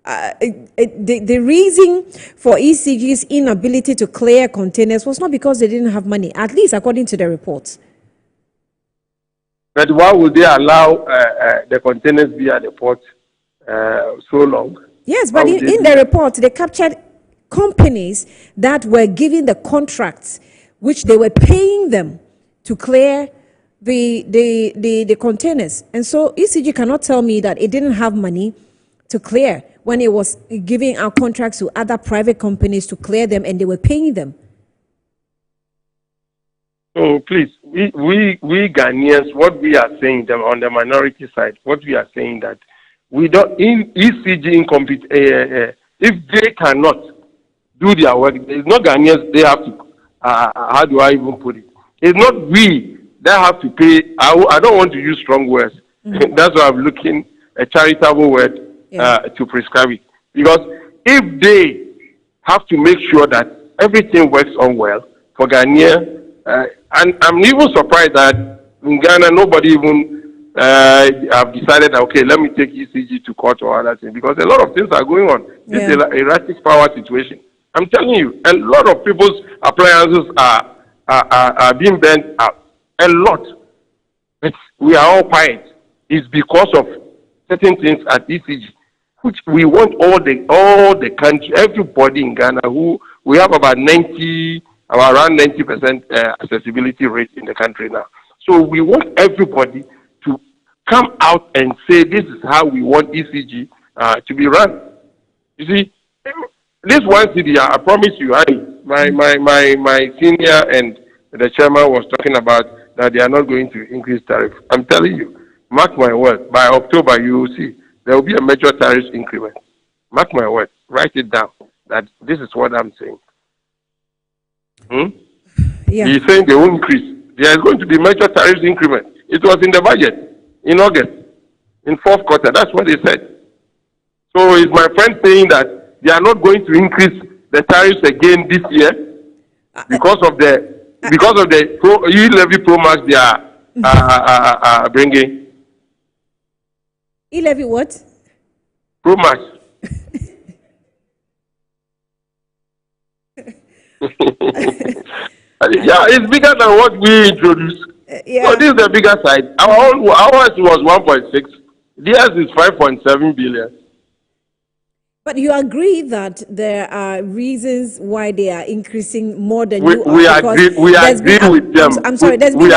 the reason for ECG's inability to clear containers was not because they didn't have money, at least according to the reports. But why would they allow the containers be at the port so long? Yes, but in the report, they captured companies that were giving the contracts, which they were paying them to clear the containers. And so ECG cannot tell me that it didn't have money to clear when it was giving out contracts to other private companies to clear them, and they were paying them. So please, we Ghanaians, what we are saying on the minority side, what we are saying that we don't, in ECG if they cannot do their work, it's not Ghanaians, they have to, how do I even put it? It's not we that have to pay. I don't want to use strong words. That's why I'm looking a charitable word to prescribe it. Because if they have to make sure that everything works on well for Ghanaians, and I'm even surprised that in Ghana, nobody even have decided, okay, let me take ECG to court or other things, because a lot of things are going on. This is an erratic power situation. I'm telling you, a lot of people's appliances are being burnt out. A lot. But we are all quiet. It's because of certain things at ECG, which we want all the country, everybody in Ghana, who we have about around 90% accessibility rate in the country now. So we want everybody to come out and say this is how we want ECG to be run. You see, this one city, I promise you, my senior and the chairman was talking about that they are not going to increase tariff. I'm telling you, mark my word, by October you will see there will be a major tariff increment. Mark my word, write it down that this is what I'm saying. He's saying they won't increase. There is going to be major tariff increment. It was in the budget in August, in fourth quarter. That's what they said. So is my friend saying that they are not going to increase the tariffs again this year because of the e-levy Pro Max they are bringing? E-levy what? Pro Max. Yeah, it's bigger than what we introduced. So this is the bigger side. Ours was 1.6. Theirs is 5.7 billion. But you agree that there are reasons why they are increasing more than we agree with them. I'm sorry. We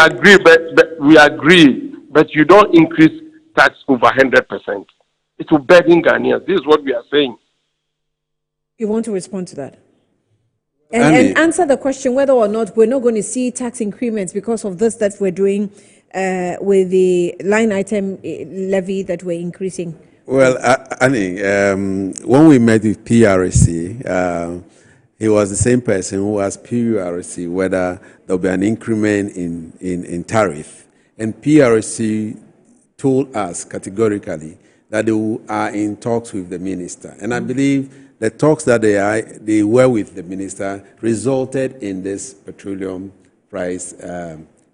agree, but you don't increase tax over 100%. It will burden Ghanaians. This is what we are saying. You want to respond to that? And answer the question whether or not we're not going to see tax increments because of this that we're doing with the line item levy that we're increasing. Well, Annie, when we met with PRC, he was the same person who asked PRC whether there will be an increment in tariff. And PRC told us categorically that they are in talks with the minister. And I believe the talks that they were with the minister resulted in this petroleum price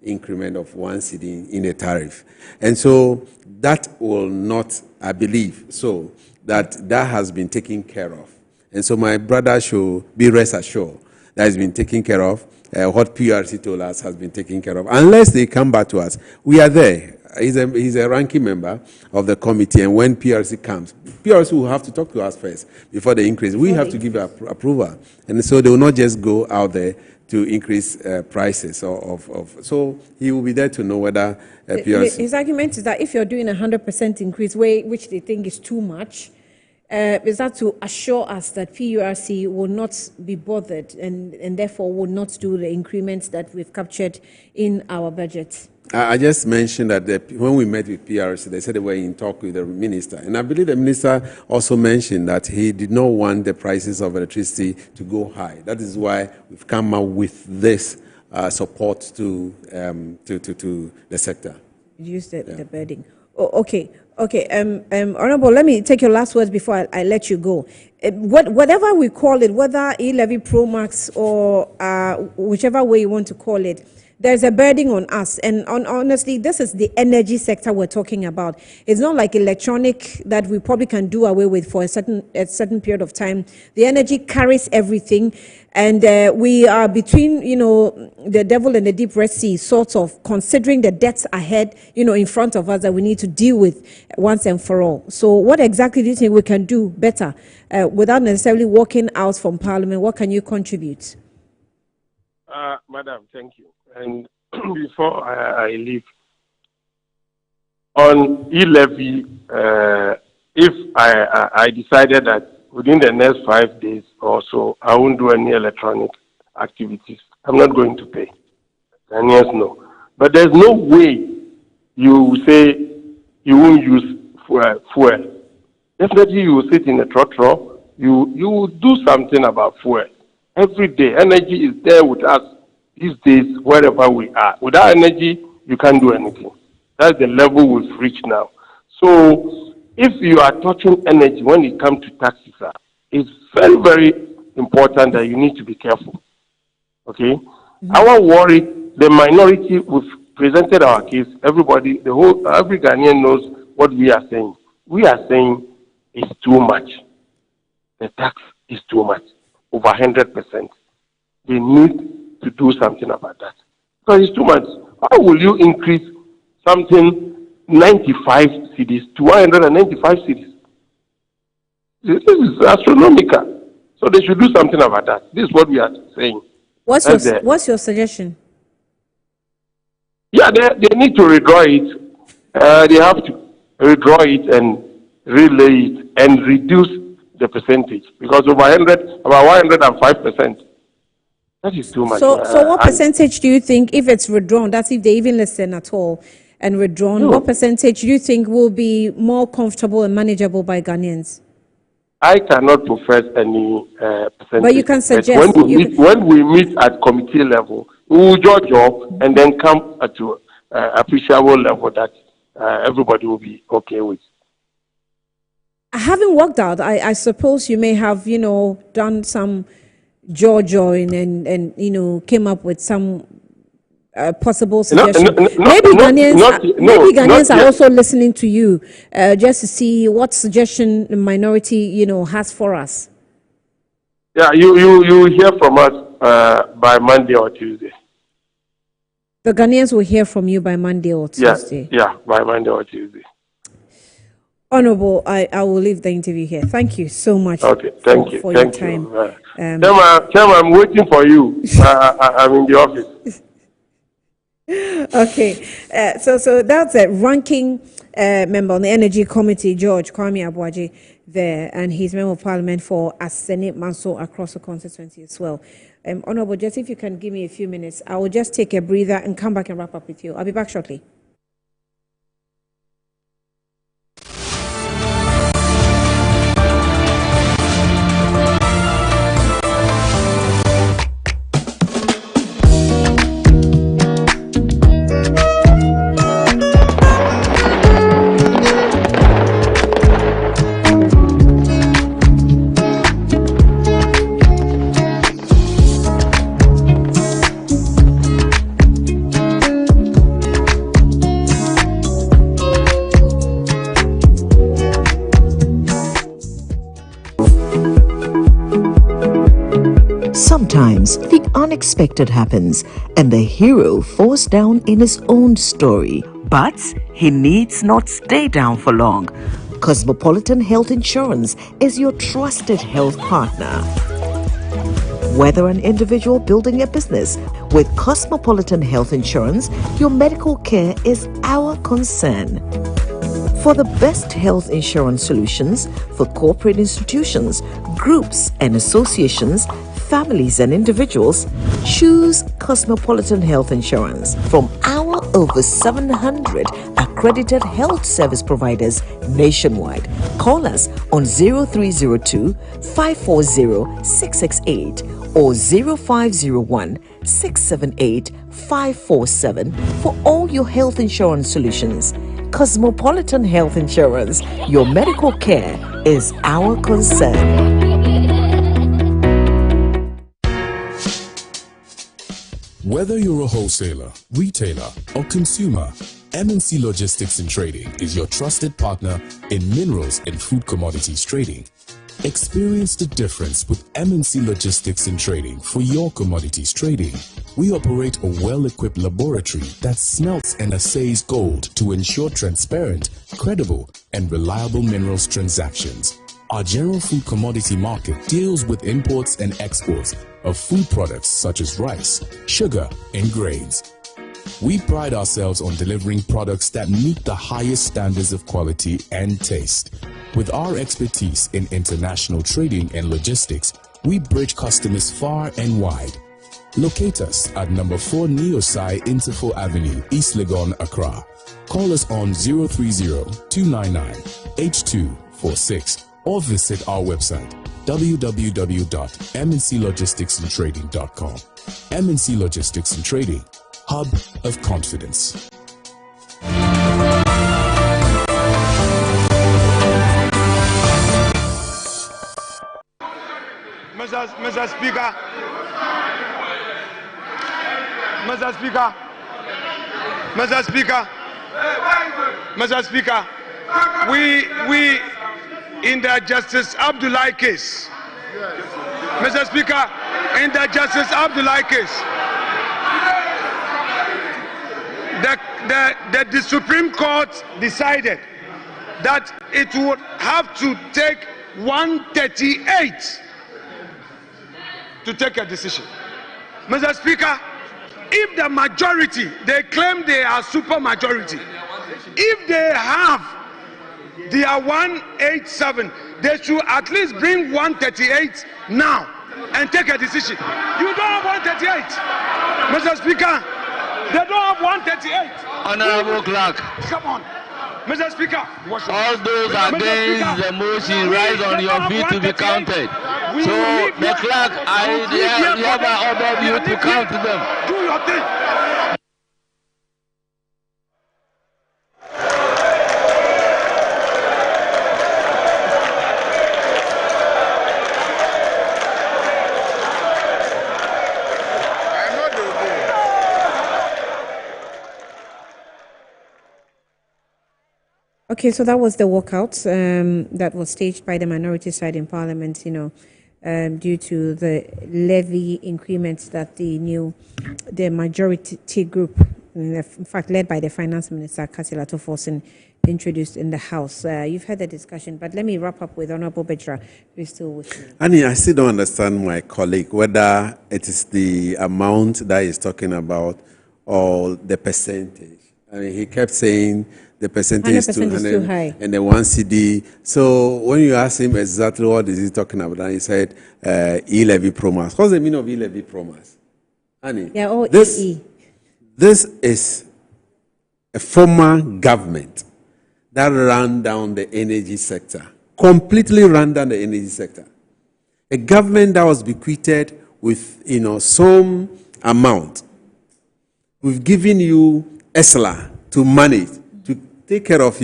increment of 1 cedi in the tariff. And so that will not, I believe, so that has been taken care of. And so my brother should be rest assured that has been taken care of. What PRC told us has been taken care of. Unless they come back to us, we are there. He's a ranking member of the committee, and when PRC comes, PRC will have to talk to us first before they increase. We have to give approval. And so they will not just go out there to increase prices. So he will be there to know whether PRC... His argument is that if you're doing 100% increase, which they think is too much, is that to assure us that PURC will not be bothered and therefore will not do the increments that we've captured in our budget? I just mentioned that when we met with PRC, they said they were in talk with the minister. And I believe the minister also mentioned that he did not want the prices of electricity to go high. That is why we've come up with this support to the sector. Use the birding. Oh, okay. Honorable, let me take your last words before I let you go. Whatever we call it, whether e-levy Pro Max or whichever way you want to call it, there's a burden on us. And honestly, this is the energy sector we're talking about. It's not like electronic that we probably can do away with for a certain period of time. The energy carries everything. And we are between, the devil and the deep Red Sea, sort of considering the debts ahead, in front of us that we need to deal with once and for all. So what exactly do you think we can do better without necessarily walking out from Parliament? What can you contribute? Madam, thank you. And before I leave, on e-levy, if I decided that within the next 5 days or so, I won't do any electronic activities, I'm not going to pay. And yes, no. But there's no way you say you won't use fuel. Definitely you will sit in a trotro, you will do something about fuel. Every day, energy is there with us these days, wherever we are. Without energy, you can't do anything. That's the level we've reached now. So if you are touching energy when it comes to taxes, it's very, very important that you need to be careful. Okay? Our worry, the minority, we've presented our case. Everybody, every Ghanaian knows what we are saying. We are saying it's too much. The tax is too much, over 100%. They need to do something about that. Because it's too much. How will you increase something 95 cedis to 195 cedis? This is astronomical. So they should do something about that. This is what we are saying. What's your suggestion? Yeah, they need to redraw it. They have to redraw it and relay it and reduce the percentage. Because about 105%. That is too much. So what percentage do you think, if it's withdrawn, that's if they even listen at all and withdrawn, what percentage do you think will be more comfortable and manageable by Ghanaians? I cannot profess any percentage. But you can suggest. When we meet at committee level, we will judge up and then come to appreciable level that everybody will be okay with. Having worked out, I suppose you may have, done some jaw-jawing and came up with some possible suggestions. Maybe Ghanaians are also listening to you just to see what suggestion the minority, has for us. Yeah, you hear from us by Monday or Tuesday. The Ghanaians will hear from you by Monday or Tuesday. Yeah, by Monday or Tuesday. Honorable, I will leave the interview here. Thank you so much for your time. Chairman, I'm waiting for you. I'm in the office. Okay, so that's a ranking member on the Energy Committee, George Kwame Abuaji, there, and he's member of Parliament for Aseni Manso across the constituency as well. Honorable, just if you can give me a few minutes, I will just take a breather and come back and wrap up with you. I'll be back shortly. Sometimes the unexpected happens and the hero falls down in his own story. But he needs not stay down for long. Cosmopolitan Health Insurance is your trusted health partner. Whether an individual building a business, with Cosmopolitan Health Insurance, your medical care is our concern. For the best health insurance solutions for corporate institutions, groups and associations, families and individuals, choose Cosmopolitan Health Insurance from our over 700 accredited health service providers nationwide. Call us on 0302 540 668 or 0501 678 547 for all your health insurance solutions. Cosmopolitan Health Insurance, your medical care is our concern. Whether you're a wholesaler, retailer, or consumer, MNC Logistics and Trading is your trusted partner in minerals and food commodities trading. Experience the difference with MNC Logistics and Trading for your commodities trading. We operate a well-equipped laboratory that smelts and assays gold to ensure transparent, credible, and reliable minerals transactions. Our general food commodity market deals with imports and exports of food products such as rice, sugar, and grains. We pride ourselves on delivering products that meet the highest standards of quality and taste. With our expertise in international trading and logistics, we bridge customers far and wide. Locate us at number 4 Neosai Interfo Avenue, East Legon, Accra. Call us on 030-299-8246 or visit our website www.mnclogisticsandtrading.com. MNC Logistics and Trading, hub of confidence. Mr. Speaker, we in the Justice Abdullahi case, Mr. Speaker, in the Justice Abdullahi case, the Supreme Court decided that it would have to take 138 to take a decision. Mr. Speaker, if the majority, they claim they are super majority, if they have their 187, they should at least bring 138 now and take a decision. You don't have 138, Mr. Speaker. They don't have 138. Honorable Clerk. Come on. Mr. Speaker. All those against the motion rise on your feet to be counted. So the clerk, I hereby order you to count them. Do your thing. Okay, so that was the walkout that was staged by the minority side in Parliament, due to the levy increments that the majority group, in fact, led by the Finance Minister, Kasila Toforson, introduced in the House. You've had the discussion, but let me wrap up with Honorable Bechra, who is still with me. Annie, I still don't understand my colleague, whether it is the amount that he's talking about or the percentage. I mean, he kept saying the percentage is 200 too high. And the 1 CD. So when you ask him exactly what is he talking about, and he said e-levy promise. What's the meaning of e-levy promise? Annie, Yeah, this is a former government that ran down the energy sector, completely ran down the energy sector. A government that was bequeathed with some amount. We've given you ESLA to manage, to take care of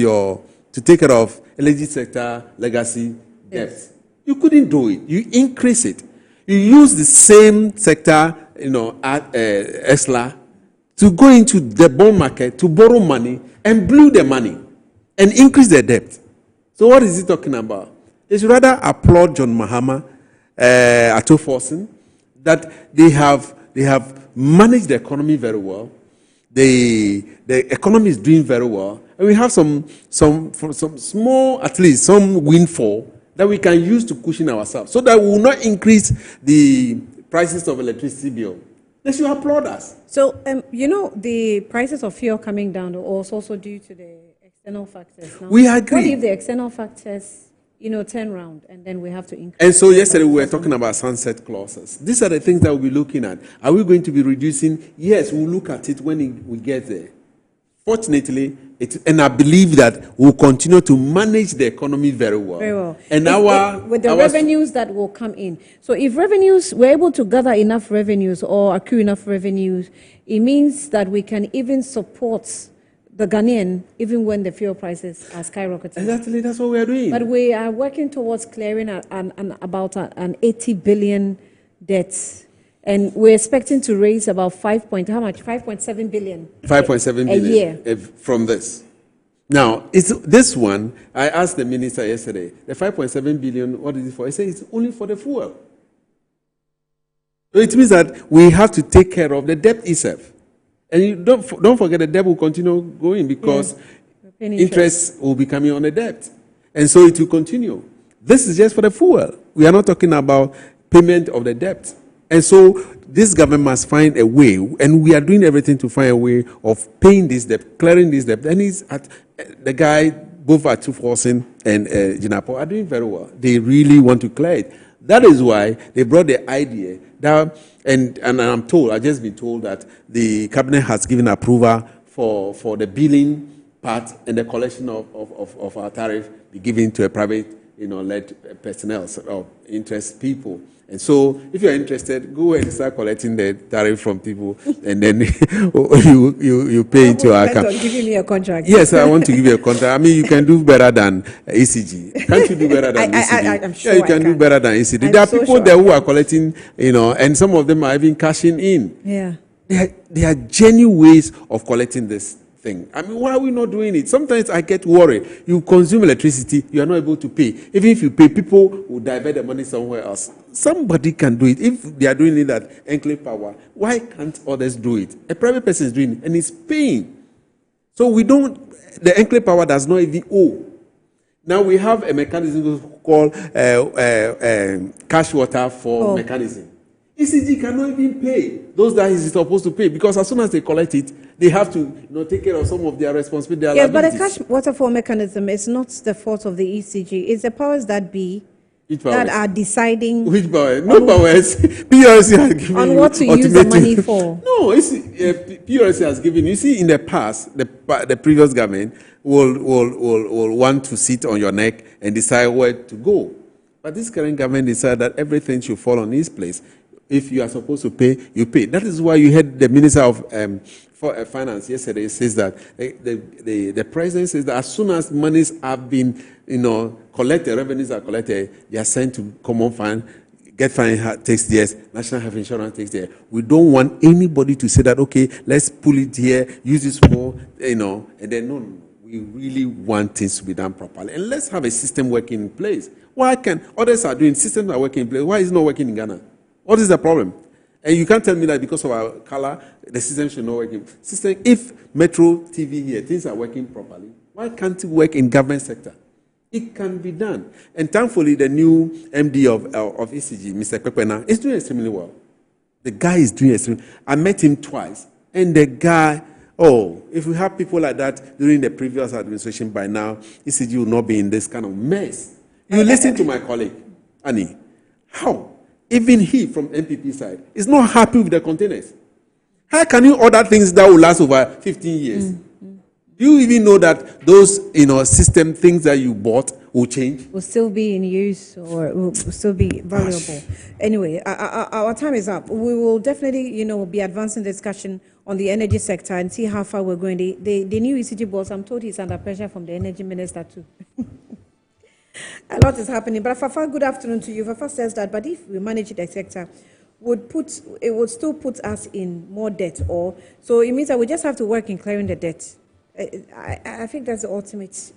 energy sector legacy debts. You couldn't do it. You increase it. You use the same sector, ESLA, to go into the bond market to borrow money and blew the money and increase the debt. So what is he talking about? They should rather applaud John Mahama, Atoforson, that they have managed the economy very well. The economy is doing very well, and we have some small, at least some windfall that we can use to cushion ourselves, so that we will not increase the prices of electricity bill. They should applaud us. So, the prices of fuel coming down was also due to the external factors. Now, we agree. What if the external factors, turn around, and then we have to increase? And so yesterday we were talking about sunset clauses. These are the things that we'll be looking at. Are we going to be reducing? Yes, we'll look at it when we get there. Fortunately, and I believe that we'll continue to manage the economy very well. Very well. And with the revenues that will come in. So if we're able to gather enough revenues or accrue enough revenues, it means that we can even support the Ghanaian even when the fuel prices are skyrocketing. Exactly, that's what we are doing. But we are working towards clearing about an 80 billion debt. And we're expecting to raise about 5.7 billion. 5.7 billion a year from this. Now, it's this one. I asked the minister yesterday. The 5.7 billion. What is it for? He said it's only for the fuel. So it means that we have to take care of the debt itself, and you don't forget the debt will continue going because interest will be coming on the debt, and so it will continue. This is just for the fuel. We are not talking about payment of the debt. And so this government must find a way, and we are doing everything to find a way of paying this debt, clearing this debt. And the guy, both at Tuforsen and Jinapo, are doing very well. They really want to clear it. That is why they brought the idea that, and I've just been told that the cabinet has given approval for the billing part and the collection of our tariff be given to a private, led personnel or interest people. And so, if you're interested, go and start collecting the tariff from people, and then you pay into our account. Giving me a contract. Yes, I want to give you a contract. I mean, you can do better than ECG. Can't you do better than ECG? I'm sure you can do better than ECG. There are people there who are collecting, and some of them are even cashing in. Yeah. There are genuine ways of collecting this thing. I mean, why are we not doing it? Sometimes I get worried. You consume electricity, you are not able to pay. Even if you pay, people will divert the money somewhere else. Somebody can do it. If they are doing it at Enclave Power, why can't others do it? A private person is doing it, and it's paying. So the Enclave Power does not even owe. Now we have a mechanism called cash water for mechanism. ECG cannot even pay those that is supposed to pay, because as soon as they collect it, they have to take care of some of their responsibilities. Yes, but the cash waterfall mechanism is not the fault of the ECG. It's the powers that be that are deciding. Which power? No powers. PRC has given on what to use the money for. No, PRC has given. You see, in the past, the previous government will want to sit on your neck and decide where to go. But this current government decided that everything should fall on its place. If you are supposed to pay, you pay. That is why you heard the Minister of Finance yesterday says that the President says that as soon as monies have been, collected, revenues are collected, they are sent to common fund. Get Fine takes years, National Health Insurance takes years. We don't want anybody to say that, okay, let's pull it here, use this more, and then no. We really want things to be done properly. And let's have a system working in place. Why can others are doing systems are working in place? Why is it not working in Ghana? What is the problem? And you can't tell me that because of our color, the system should not work. If Metro TV here, things are working properly, why can't it work in government sector? It can be done. And thankfully, the new MD of ECG, Mr. Pepena, is doing extremely well. The guy is doing extremely well. I met him twice. And the guy, if we have people like that during the previous administration, by now, ECG will not be in this kind of mess. You listen to my colleague, Annie. How? Even he, from MPP side, is not happy with the containers. How can you order things that will last over 15 years? Do you even know that those, system things that you bought will change? Will still be in use or will still be valuable. Anyway, our time is up. We will definitely, be advancing discussion on the energy sector and see how far we're going. The new ECG boss, I'm told he's under pressure from the energy minister too. A lot is happening. But Fafa, good afternoon to you. Fafa says that, but if we manage the sector, it would still put us in more debt. So it means that we just have to work in clearing the debt. I think that's the ultimate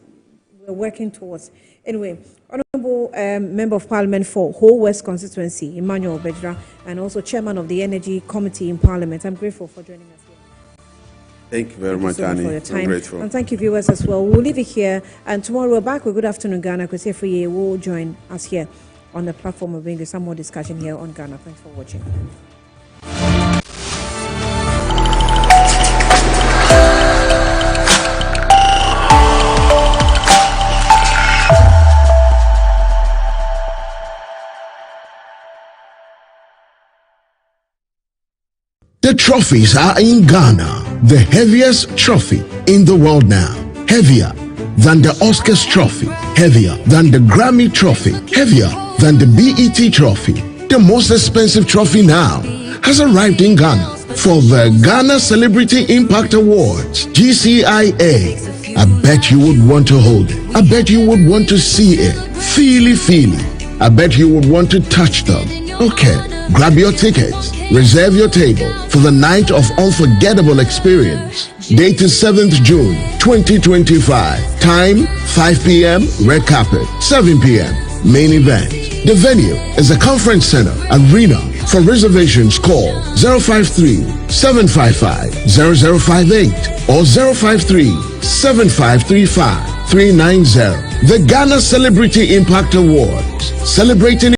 we're working towards. Anyway, Honorable Honorable Member of Parliament for Whole West Constituency, Emmanuel Bejra, and also Chairman of the Energy Committee in Parliament. I'm grateful for joining us here. Thank you very much, Annie. For your time. I'm grateful. And thank you, viewers, as well. We'll leave it here, and tomorrow we're back with Good Afternoon Ghana. Kwesi Efoye will join us here on the platform of bringing some more discussion here on Ghana. Thanks for watching. The trophies are in Ghana, the heaviest trophy in the world now. Heavier than the Oscars trophy, heavier than the Grammy trophy, heavier than the BET trophy. The most expensive trophy now has arrived in Ghana for the Ghana Celebrity Impact Awards, GCIA. I bet you would want to hold it. I bet you would want to see it. Feel it. I bet you would want to touch them. Okay, grab your tickets. Reserve your table for the night of unforgettable experience. Date is 7th June 2025. Time 5 p.m. Red carpet. 7 p.m. Main event. The venue is the Conference Center Arena. For reservations, call 053-755-0058 or 053-7535-390. The Ghana Celebrity Impact Awards, celebrating